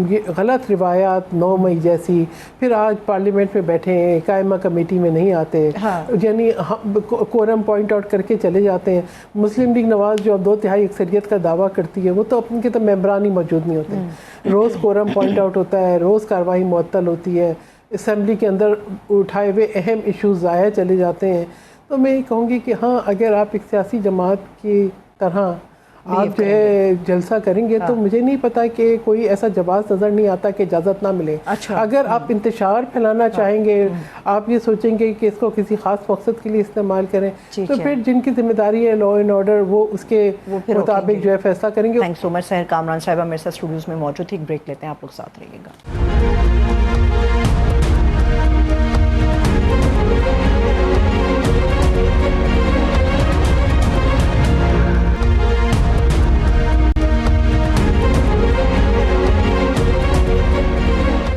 یہ غلط روایات 9 مئی جیسی، پھر آج پارلیمنٹ میں بیٹھے ہیں، قائمہ کمیٹی میں نہیں آتے، یعنی کورم پوائنٹ آؤٹ کر کے چلے جاتے ہیں. مسلم لیگ نواز جو اب 2/3 اکثریت کا دعویٰ کرتی ہے وہ تو اپن کے تو ممبران ہی موجود نہیں ہوتے. روز کورم پوائنٹ آؤٹ ہوتا ہے, روز کارروائی معطل ہوتی ہے, اسمبلی کے اندر اٹھائے ہوئے اہم ایشوز ضائع چلے جاتے ہیں. تو میں یہ کہوں گی کہ ہاں اگر آپ ایک سیاسی جماعت کی طرح آپ جو ہے جلسہ کریں گے تو مجھے نہیں پتا کہ کوئی ایسا جواز نظر نہیں آتا کہ اجازت نہ ملے. اگر آپ انتشار پھیلانا چاہیں گے, آپ یہ سوچیں گے کہ اس کو کسی خاص مقصد کے لیے استعمال کریں, تو پھر جن کی ذمہ داری ہے لا اینڈ آرڈر وہ اس کے مطابق جو ہے فیصلہ کریں گے. تھینک سو مچ. سحر کامران صاحبہ میرے ساتھ اسٹوڈیوز میں موجود تھی. ایک بریک لیتے ہیں, آپ لوگ ساتھ رہیے گا.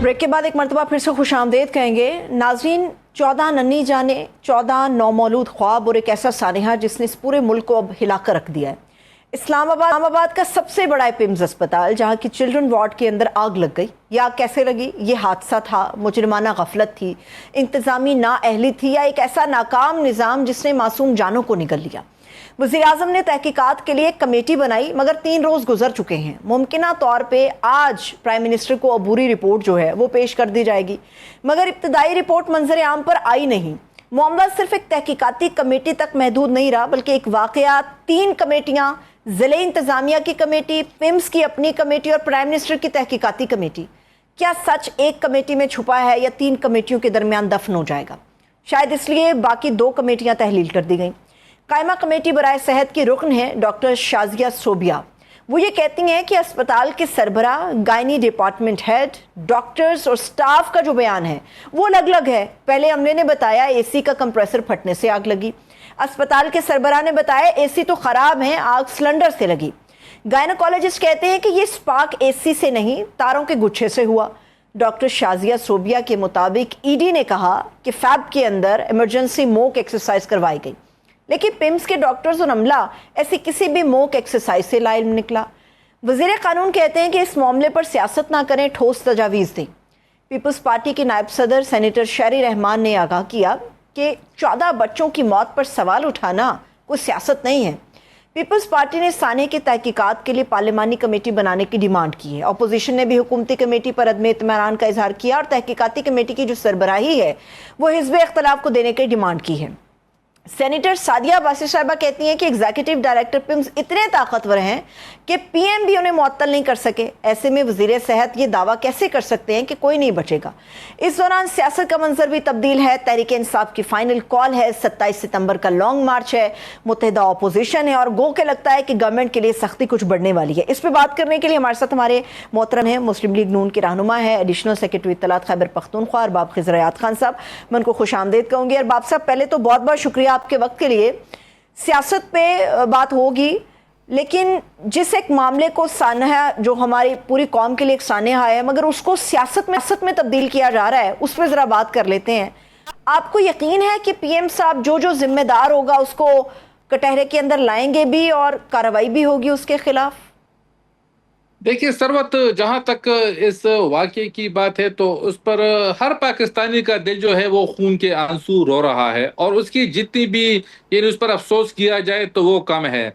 بریک کے بعد ایک مرتبہ پھر سے خوش آمدید کہیں گے. ناظرین, 14 ننھی جانے, 14 نومولود خواب اور ایک ایسا سانحہ جس نے اس پورے ملک کو اب ہلا کر رکھ دیا ہے. اسلام آباد کا سب سے بڑا پیمز اسپتال جہاں کی چلڈرن وارڈ کے اندر آگ لگ گئی. یہ آگ کیسے لگی؟ یہ حادثہ تھا, مجرمانہ غفلت تھی, انتظامی نااہلی تھی, یا ایک ایسا ناکام نظام جس نے معصوم جانوں کو نگل لیا؟ وزیر اعظم نے تحقیقات کے لیے ایک کمیٹی بنائی, مگر 3 روز گزر چکے ہیں. ممکنہ طور پہ آج پرائم منسٹر کو عبوری رپورٹ جو ہے وہ پیش کر دی جائے گی, مگر ابتدائی رپورٹ منظر عام پر آئی نہیں. معاملہ صرف ایک تحقیقاتی کمیٹی تک محدود نہیں رہا, بلکہ ایک واقعہ 3 کمیٹیاں, ضلع انتظامیہ کی کمیٹی, پیمز کی اپنی کمیٹی اور پرائم منسٹر کی تحقیقاتی کمیٹی. کیا سچ ایک کمیٹی میں چھپا ہے یا 3 کمیٹیوں کے درمیان دفن ہو جائے گا؟ شاید اس لیے باقی 2 کمیٹیاں تحلیل کر دی گئیں. قائمہ کمیٹی برائے صحت کی رکن ہے ڈاکٹر شازیہ صوبیہ. وہ یہ کہتی ہیں کہ اسپتال کے سربراہ, گائنی ڈپارٹمنٹ ہیڈ, ڈاکٹرز اور سٹاف کا جو بیان ہے وہ الگ الگ ہے. پہلے عملے نے بتایا اے سی کا کمپریسر پھٹنے سے آگ لگی. اسپتال کے سربراہ نے بتایا اے سی تو خراب ہیں, آگ سلنڈر سے لگی. گائنیکالوجسٹ کہتے ہیں کہ یہ سپارک اے سی سے نہیں, تاروں کے گچھے سے ہوا. ڈاکٹر شازیہ صوبیہ کے مطابق ای ڈی نے کہا کہ فیب کے اندر ایمرجنسی موک ایکسرسائز کروائی گئی, لیکن پیمز کے ڈاکٹرز اور عملہ ایسی کسی بھی موک ایکسرسائز سے لا علم نکلا. وزیر قانون کہتے ہیں کہ اس معاملے پر سیاست نہ کریں, ٹھوس تجاویز دیں. پیپلز پارٹی کے نائب صدر سینیٹر شہری رحمان نے آگاہ کیا کہ 14 بچوں کی موت پر سوال اٹھانا کوئی سیاست نہیں ہے. پیپلز پارٹی نے سانحے کی تحقیقات کے لیے پارلیمانی کمیٹی بنانے کی ڈیمانڈ کی ہے. اپوزیشن نے بھی حکومتی کمیٹی پر عدم اطمینان کا اظہار کیا اور تحقیقاتی کمیٹی کی جو سربراہی ہے وہ حزب اختلاف کو دینے کی ڈیمانڈ کی ہے. سینیٹر سعدیہ عباسی صاحبہ کہتی ہیں کہ ایگزیکٹو ڈائریکٹر پیمز اتنے طاقتور ہیں کہ پی ایم بھی انہیں معطل نہیں کر سکے. ایسے میں وزیر صحت یہ دعویٰ کیسے کر سکتے ہیں کہ کوئی نہیں بچے گا؟ اس دوران سیاست کا منظر بھی تبدیل ہے. تحریک انصاف کی فائنل کال ہے, 27 ستمبر کا لانگ مارچ ہے, متحدہ اپوزیشن ہے اور گو کے لگتا ہے کہ گورنمنٹ کے لیے سختی کچھ بڑھنے والی ہے. اس پہ بات کرنے کے لیے ہمارے ساتھ ہمارے محترم ہیں, مسلم لیگ نون کے رہنما ہے, ایڈیشنل سیکرٹری اطلاعات خیبر پختونخوا ارباب خضر حیات خان صاحب. میں ان کو خوش آمدید کہوں گی. ارباب صاحب, پہلے تو بہت بہت شکریہ آپ کے وقت کے لیے. سیاست پہ بات ہوگی, لیکن جس ایک معاملے کو سانحہ جو ہماری پوری قوم کے لیے ایک سانحہ ہے مگر اس کو سیاست میں تبدیل کیا جا رہا ہے, اس پہ ذرا بات کر لیتے ہیں. آپ کو یقین ہے کہ پی ایم صاحب جو ذمہ دار ہوگا اس کو کٹہرے کے اندر لائیں گے بھی اور کارروائی بھی ہوگی اس کے خلاف؟ دیکھیے سروت, جہاں تک اس واقعے کی بات ہے تو اس پر ہر پاکستانی کا دل جو ہے وہ خون کے آنسو رو رہا ہے, اور اس کی جتنی بھی یعنی اس پر افسوس کیا جائے تو وہ کم ہے.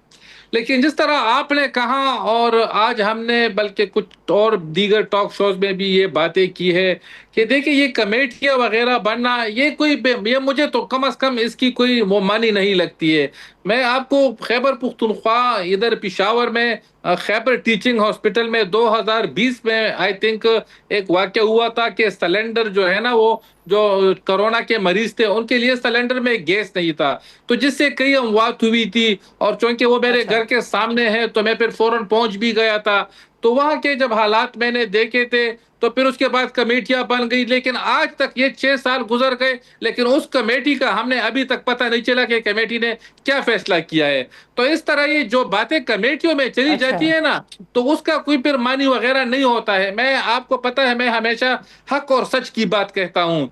لیکن جس طرح آپ نے کہا اور آج ہم نے بلکہ کچھ اور دیگر ٹاک شوز میں بھی یہ باتیں کی ہے کہ دیکھیں یہ کمیٹیاں وغیرہ بننا یہ مجھے تو کم از کم اس کی کوئی وہ معنی نہیں لگتی ہے. میں آپ کو خیبر پختونخوا ادھر پشاور میں خیبر ٹیچنگ ہاسپٹل میں 2020 میں آئی تھنک ایک واقعہ ہوا تھا کہ سلنڈر جو ہے نا وہ جو کرونا کے مریض تھے ان کے لیے سلنڈر میں گیس نہیں تھا, تو جس سے کئی اموات ہوئی تھی. اور چونکہ وہ میرے گھر کے سامنے ہے تو میں پھر فوراً پہنچ بھی گیا تھا. تو وہاں کے جب حالات میں نے دیکھے تھے تو پھر اس کے بعد کمیٹیاں بن گئی. لیکن آج تک یہ 6 سال گزر گئے لیکن اس کمیٹی کا ہم نے ابھی تک پتہ نہیں چلا کہ کمیٹی نے کیا فیصلہ کیا ہے. تو اس طرح یہ جو باتیں کمیٹیوں میں چلی جاتی ہے نا تو اس کا کوئی پھر معنی وغیرہ نہیں ہوتا ہے. میں آپ کو پتہ ہے میں ہمیشہ حق اور سچ کی بات کہتا ہوں.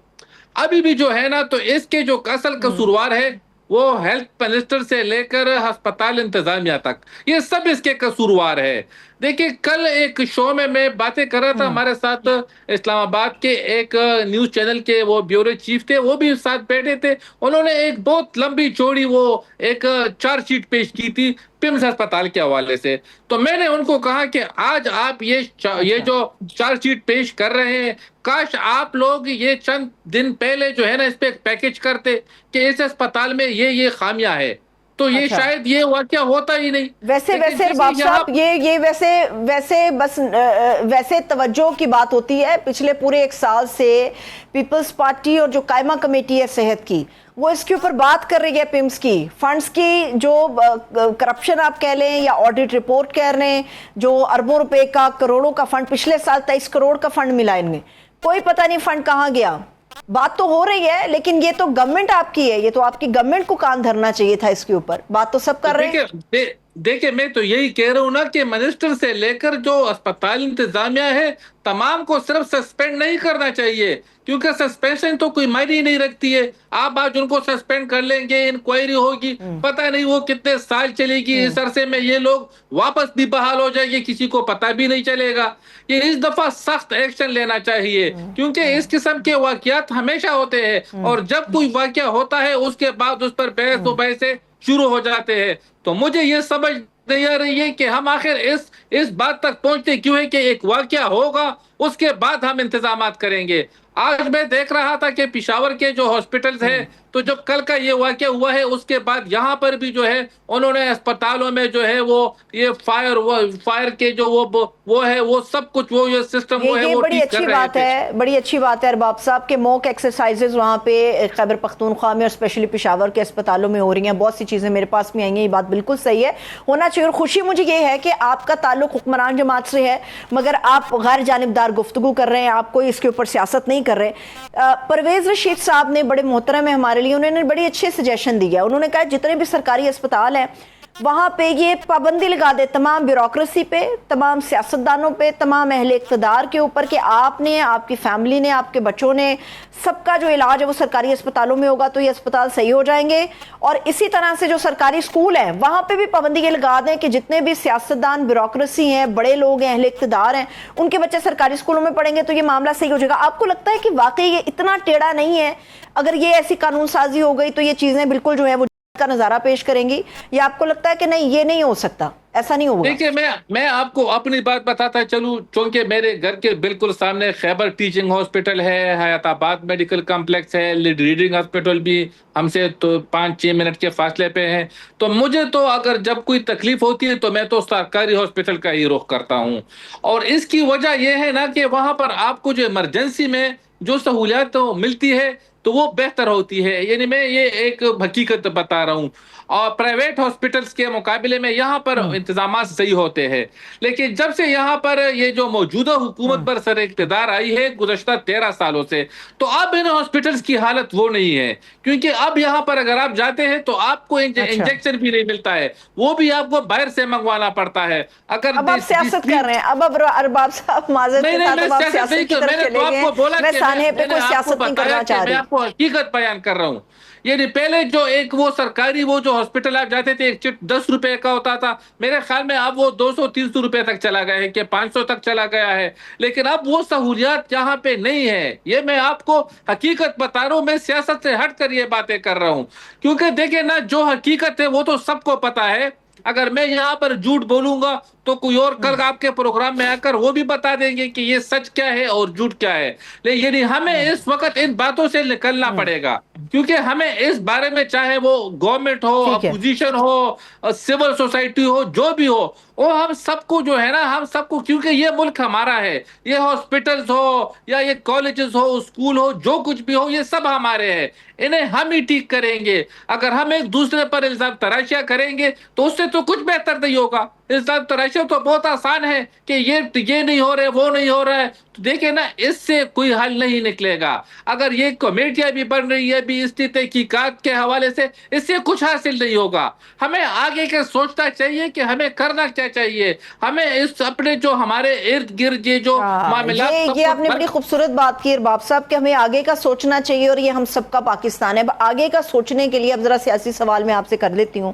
ابھی بھی جو ہے نا تو اس کے جو اصل قصوروار ہے وہ ہیلتھ منسٹر سے لے کر ہسپتال انتظامیہ تک یہ سب اس کے قصوروار ہے. دیکھیں کل ایک شو میں باتیں کر رہا تھا، ہمارے ساتھ اسلام آباد کے ایک نیوز چینل کے وہ بیورو چیف تھے، وہ بھی ساتھ بیٹھے تھے. انہوں نے ایک بہت لمبی چوڑی وہ ایک چارج شیٹ پیش کی تھی پمز ہسپتال کے حوالے سے. تو میں نے ان کو کہا کہ آج آپ یہ جو چارج شیٹ پیش کر رہے ہیں، کاش آپ لوگ یہ چند دن پہلے جو ہے نا اس پہ ایک پیکج کرتے کہ اس اسپتال میں یہ خامیاں ہے، تو یہ شاید یہ واقعہ ہوتا ہی نہیں. ویسے رباب صاحب یہ ویسے بس ویسے توجہ کی بات ہوتی ہے. پچھلے پورے ایک سال سے پیپلز پارٹی اور جو قائمہ کمیٹی ہے صحت کی، وہ اس کے اوپر بات کر رہی ہے پمز کی فنڈز کی، جو کرپشن آپ کہہ لیں یا آڈٹ رپورٹ کہہ رہے ہیں، جو اربوں روپے کا کروڑوں کا فنڈ، پچھلے سال 23 کروڑ کا فنڈ ملا ان میں، کوئی پتہ نہیں فنڈ کہاں گیا. بات تو ہو رہی ہے لیکن یہ تو گورنمنٹ آپ کی ہے، یہ تو آپ کی گورنمنٹ کو کان دھرنا چاہیے تھا اس کے اوپر. بات تو سب کر رہے ہیں. دیکھیں میں تو یہی کہہ رہا ہوں نا کہ منسٹر سے لے کر جو اسپتال انتظامیہ ہے تمام کو صرف سسپینڈ نہیں کرنا چاہیے، کیونکہ سسپینشن تو کوئی معنی نہیں رکھتی ہے. آپ آج ان کو سسپینڈ کر لیں گے، انکوائری ہوگی، پتہ نہیں وہ کتنے سال چلے گی، اس عرصے میں یہ لوگ واپس بھی بحال ہو جائیں گے، کسی کو پتہ بھی نہیں چلے گا. یہ اس دفعہ سخت ایکشن لینا چاہیے، کیونکہ اس قسم کے واقعات ہمیشہ ہوتے ہیں، اور جب کوئی واقعہ ہوتا ہے اس کے بعد اس پر بحث و بحثیں شروع ہو جاتے ہیں. تو مجھے یہ سمجھ نہیں آ رہی ہے کہ ہم آخر اس بات تک پہنچتے کیوں ہے کہ ایک واقعہ ہوگا اس کے بعد ہم انتظامات کریں گے. آج میں دیکھ رہا تھا کہ پشاور کے جو ہاسپٹلز ہیں، تو جب کل کا یہ واقعہ ہوا ہے اس کے بعد یہاں پر بھی جو ہے انہوں نے اسپتالوں میں جو ہے وہ یہ فائر کے جو وہ ہے وہ سب کچھ وہ یہ سسٹم وہ ہے وہ بڑی اچھی بات ہے، بڑی اچھی بات ہے ارباب صاحب کے موک ایکسرسائزز وہاں پہ خیبر پختونخوا میں اور اسپیشلی پشاور کے اسپتالوں میں ہو رہی ہیں. بہت سی چیزیں میرے پاس بھی آئی ہیں، یہ بات بالکل صحیح ہے، ہونا چاہیے. اور خوشی مجھے یہ ہے کہ آپ کا تعلق حکمران جماعت سے ہے مگر آپ غیر جانبدار گفتگو کر رہے ہیں، آپ کوئی اس کے اوپر سیاست نہیں کر رہے. پرویز رشید صاحب نے بڑے محترم ہے ہمارے لیے، انہوں نے بڑی اچھے سجیشن دی ہے. انہوں نے کہا جتنے بھی سرکاری اسپتال ہیں وہاں پہ یہ پابندی لگا دے تمام بیوروکریسی پہ، تمام سیاستدانوں پہ، تمام اہل اقتدار کے اوپر کہ آپ نے، آپ کی فیملی نے، آپ کے بچوں نے، سب کا جو علاج ہے وہ سرکاری اسپتالوں میں ہوگا تو یہ اسپتال صحیح ہو جائیں گے. اور اسی طرح سے جو سرکاری اسکول ہیں وہاں پہ بھی پابندی یہ لگا دیں کہ جتنے بھی سیاستدان، بیوروکریسی ہیں، بڑے لوگ ہیں، اہل اقتدار ہیں، ان کے بچے سرکاری اسکولوں میں پڑھیں گے تو یہ معاملہ صحیح ہو جائے گا. آپ کو لگتا ہے کہ واقعی یہ اتنا ٹیڑھا نہیں ہے؟ اگر یہ ایسی قانون سازی ہو گئی تو یہ چیزیں بالکل جو ہے وہ کا نظارہ پیش کریں گی، یا آپ کو لگتا ہے کہ نہیں یہ نہیں ہو سکتا، ایسا نہیں ہوگا؟ دیکھیں میں آپ کو اپنی بات بتاتا چلوں، چونکہ میرے گھر کے بالکل سامنے خیبر ٹیچنگ ہاسپٹل ہے، حیات آباد میڈیکل کمپلیکس ہے، ریڈنگ ہاسپٹل بھی ہم سے تو 5-6 منٹ کے فاصلے پہ ہیں. تو مجھے تو اگر جب کوئی تکلیف ہوتی ہے تو میں تو سرکاری ہاسپٹل کا ہی رخ کرتا ہوں. اور اس کی وجہ یہ ہے نا کہ وہاں پر آپ کو جو ایمرجنسی میں جو سہولیات ملتی ہے تو وہ بہتر ہوتی ہے. یعنی میں یہ ایک حقیقت بتا رہا ہوں. اور پرائیویٹ ہاسپٹلز کے مقابلے میں یہاں پر انتظامات صحیح ہوتے ہیں. لیکن جب سے یہاں پر یہ جو موجودہ حکومت پر سر اقتدار آئی ہے گزشتہ 13 سالوں سے، تو اب ان ہاسپٹلز کی حالت وہ نہیں ہے. کیونکہ اب یہاں پر اگر آپ جاتے ہیں تو آپ کو انجیکشن بھی نہیں ملتا ہے، وہ بھی آپ کو باہر سے منگوانا پڑتا ہے. اگر اب آپ سیاست کر رہے ہیں، اب ارباب صاحب معذرت کے ساتھ اب آپ سیاست کی طرف چلے گئے. میں سانحے پہ کوئی سیاست نہیں کرنا چاہ رہی، میں آپ کو حقیقت بیان کر رہا ہوں. یعنی پہلے جو ایک وہ سرکاری وہ جو ہاسپٹل آپ جاتے تھے ایک چٹ 10 روپے کا ہوتا تھا، میرے خیال میں اب وہ 200-300 روپے تک چلا گیا ہے کہ 500 تک چلا گیا ہے. لیکن اب وہ سہولیات یہاں پہ نہیں ہے. یہ میں آپ کو حقیقت بتا رہا ہوں، میں سیاست سے ہٹ کر یہ باتیں کر رہا ہوں. کیونکہ دیکھیں نا، جو حقیقت ہے وہ تو سب کو پتا ہے. اگر میں یہاں پر جھوٹ بولوں گا تو کوئی اور کل آپ کے پروگرام میں آ کر وہ بھی بتا دیں گے کہ یہ سچ کیا ہے اور جھوٹ کیا ہے. لیکن ہمیں اس وقت ان باتوں سے نکلنا پڑے گا، کیونکہ ہمیں اس بارے میں چاہے وہ گورنمنٹ ہو، اپوزیشن ہو، سول سوسائٹی ہو، جو بھی ہو، وہ ہم سب کو جو ہے نا، ہم سب کو، کیونکہ یہ ملک ہمارا ہے، یہ ہاسپٹلز ہو یا یہ کالجز ہو، اسکول ہو، جو کچھ بھی ہو، یہ سب ہمارے ہیں. انہیں ہم ہی ٹھیک کریں گے. اگر ہم ایک دوسرے پر الزام تراشیاں کریں گے تو اس سے تو کچھ بہتر نہیں ہوگا. الزام تراشیاں تو بہت آسان ہے کہ یہ نہیں ہو رہا ہے، وہ نہیں ہو رہا ہے. تو دیکھیں نا، اس سے کوئی حل نہیں نکلے گا. اگر یہ کمیٹیاں بھی بن رہی ہے بھی اس تحقیقات کے حوالے سے، اس سے کچھ حاصل نہیں ہوگا. ہمیں آگے کے سوچنا چاہیے کہ ہمیں کرنا کیا چاہیے. ہمیں اس اپنے جو ہمارے ارد گرد یہ جو معاملات، یہ آپ نے بڑی خوبصورت بات کی ارباب صاحب کہ ہمیں آگے کا سوچنا چاہیے، اور یہ ہم سب کا پاکستان ہے. آگے کا سوچنے کے لیے اب ذرا سیاسی سوال میں آپ سے کر لیتی ہوں.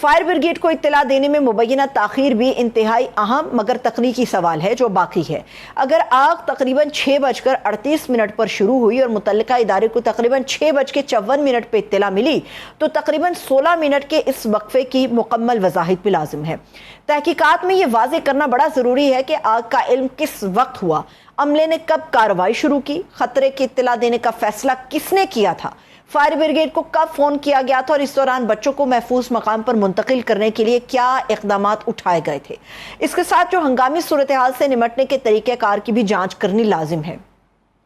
فائر بریگیڈ کو اطلاع دینے میں مبینہ تاخیر بھی انتہائی اہم مگر تکنیکی سوال ہے جو باقی ہے۔ اگر آگ تقریباً 6:38 پر شروع ہوئی اور متعلقہ ادارے کو تقریباً 6:54 پہ اطلاع ملی تو تقریباً 16 منٹ کے اس وقفے کی مکمل وضاحت بھی لازم ہے۔ تحقیقات میں یہ واضح کرنا بڑا ضروری ہے کہ آگ کا علم کس وقت ہوا، عملے نے کب کارروائی شروع کی، خطرے کی اطلاع دینے کا فیصلہ کس نے کیا تھا، فائر بریگیڈ کو کب فون کیا گیا تھا اور اس دوران بچوں کو محفوظ مقام پر منتقل کرنے کے لیے کیا اقدامات اٹھائے گئے تھے۔ اس کے ساتھ جو ہنگامی صورتحال سے نمٹنے کے طریقہ کار کی بھی جانچ کرنی لازم ہے۔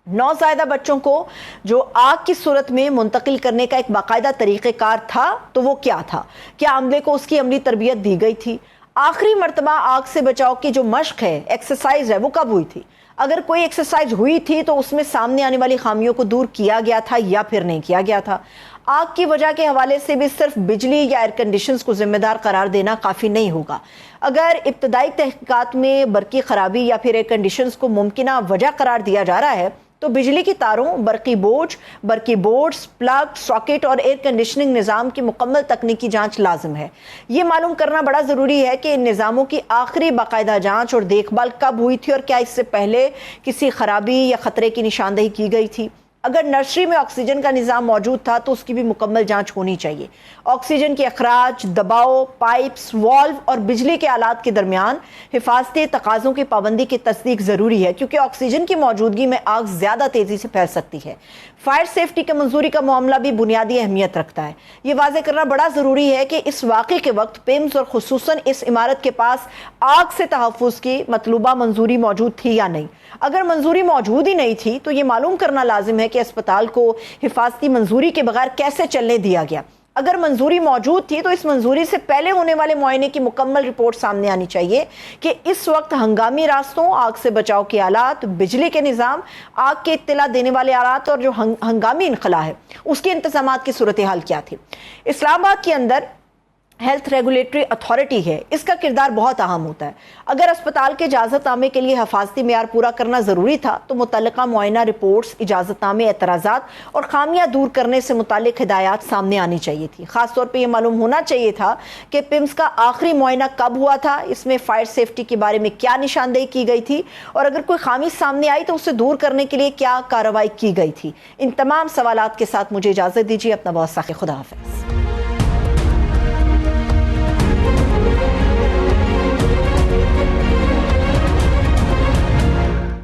نوزائیدہ بچوں کو جو آگ کی صورت میں منتقل کرنے کا ایک باقاعدہ طریقہ کار تھا تو وہ کیا تھا؟ کیا عملے کو اس کی عملی تربیت دی گئی تھی؟ آخری مرتبہ آگ سے بچاؤ کی جو مشق ہے، ایکسرسائز ہے، وہ کب ہوئی تھی؟ اگر کوئی ایکسرسائز ہوئی تھی تو اس میں سامنے آنے والی خامیوں کو دور کیا گیا تھا یا پھر نہیں کیا گیا تھا؟ آگ کی وجہ کے حوالے سے بھی صرف بجلی یا ایئر کنڈیشنز کو ذمہ دار قرار دینا کافی نہیں ہوگا۔ اگر ابتدائی تحقیقات میں برقی خرابی یا پھر ایئر کنڈیشنز کو ممکنہ وجہ قرار دیا جا رہا ہے تو بجلی کی تاروں، برقی بورڈز، پلگ، ساکٹ اور ایئر کنڈیشننگ نظام کی مکمل تکنیکی جانچ لازم ہے۔ یہ معلوم کرنا بڑا ضروری ہے کہ ان نظاموں کی آخری باقاعدہ جانچ اور دیکھ بھال کب ہوئی تھی اور کیا اس سے پہلے کسی خرابی یا خطرے کی نشاندہی کی گئی تھی۔ اگر نرسری میں آکسیجن کا نظام موجود تھا تو اس کی بھی مکمل جانچ ہونی چاہیے۔ آکسیجن کے اخراج، دباؤ، پائپس، والو اور بجلی کے آلات کے درمیان حفاظتی تقاضوں کی پابندی کی تصدیق ضروری ہے کیونکہ آکسیجن کی موجودگی میں آگ زیادہ تیزی سے پھیل سکتی ہے۔ فائر سیفٹی کی منظوری کا معاملہ بھی بنیادی اہمیت رکھتا ہے۔ یہ واضح کرنا بڑا ضروری ہے کہ اس واقعے کے وقت پیمز اور خصوصاً اس عمارت کے پاس آگ سے تحفظ کی مطلوبہ منظوری موجود تھی یا نہیں۔ اگر منظوری موجود ہی نہیں تھی تو یہ معلوم کرنا لازم ہے کہ اسپتال کو حفاظتی منظوری کے بغیر کیسے چلنے دیا گیا۔ اگر منظوری موجود تھی تو اس منظوری سے پہلے ہونے والے معائنے کی مکمل رپورٹ سامنے آنی چاہیے کہ اس وقت ہنگامی راستوں، آگ سے بچاؤ کے آلات، بجلی کے نظام، آگ کے اطلاع دینے والے آلات اور جو ہنگامی انخلا ہے اس کے انتظامات کی صورتحال کیا تھی۔ اسلام آباد کے اندر ہیلتھ ریگولیٹری اتھارٹی ہے، اس کا کردار بہت اہم ہوتا ہے۔ اگر اسپتال کے اجازت نامے کے لیے حفاظتی معیار پورا کرنا ضروری تھا تو متعلقہ معائنہ رپورٹس، اجازت نامے، اعتراضات اور خامیاں دور کرنے سے متعلق ہدایات سامنے آنی چاہیے تھی۔ خاص طور پہ یہ معلوم ہونا چاہیے تھا کہ پیمز کا آخری معائنہ کب ہوا تھا، اس میں فائر سیفٹی کے بارے میں کیا نشاندہی کی گئی تھی اور اگر کوئی خامی سامنے آئی تو اسے دور کرنے کے لیے کیا کارروائی کی گئی تھی۔ ان تمام سوالات کے ساتھ مجھے اجازت دیجیے، اپنا بہت سا خدا حافظ۔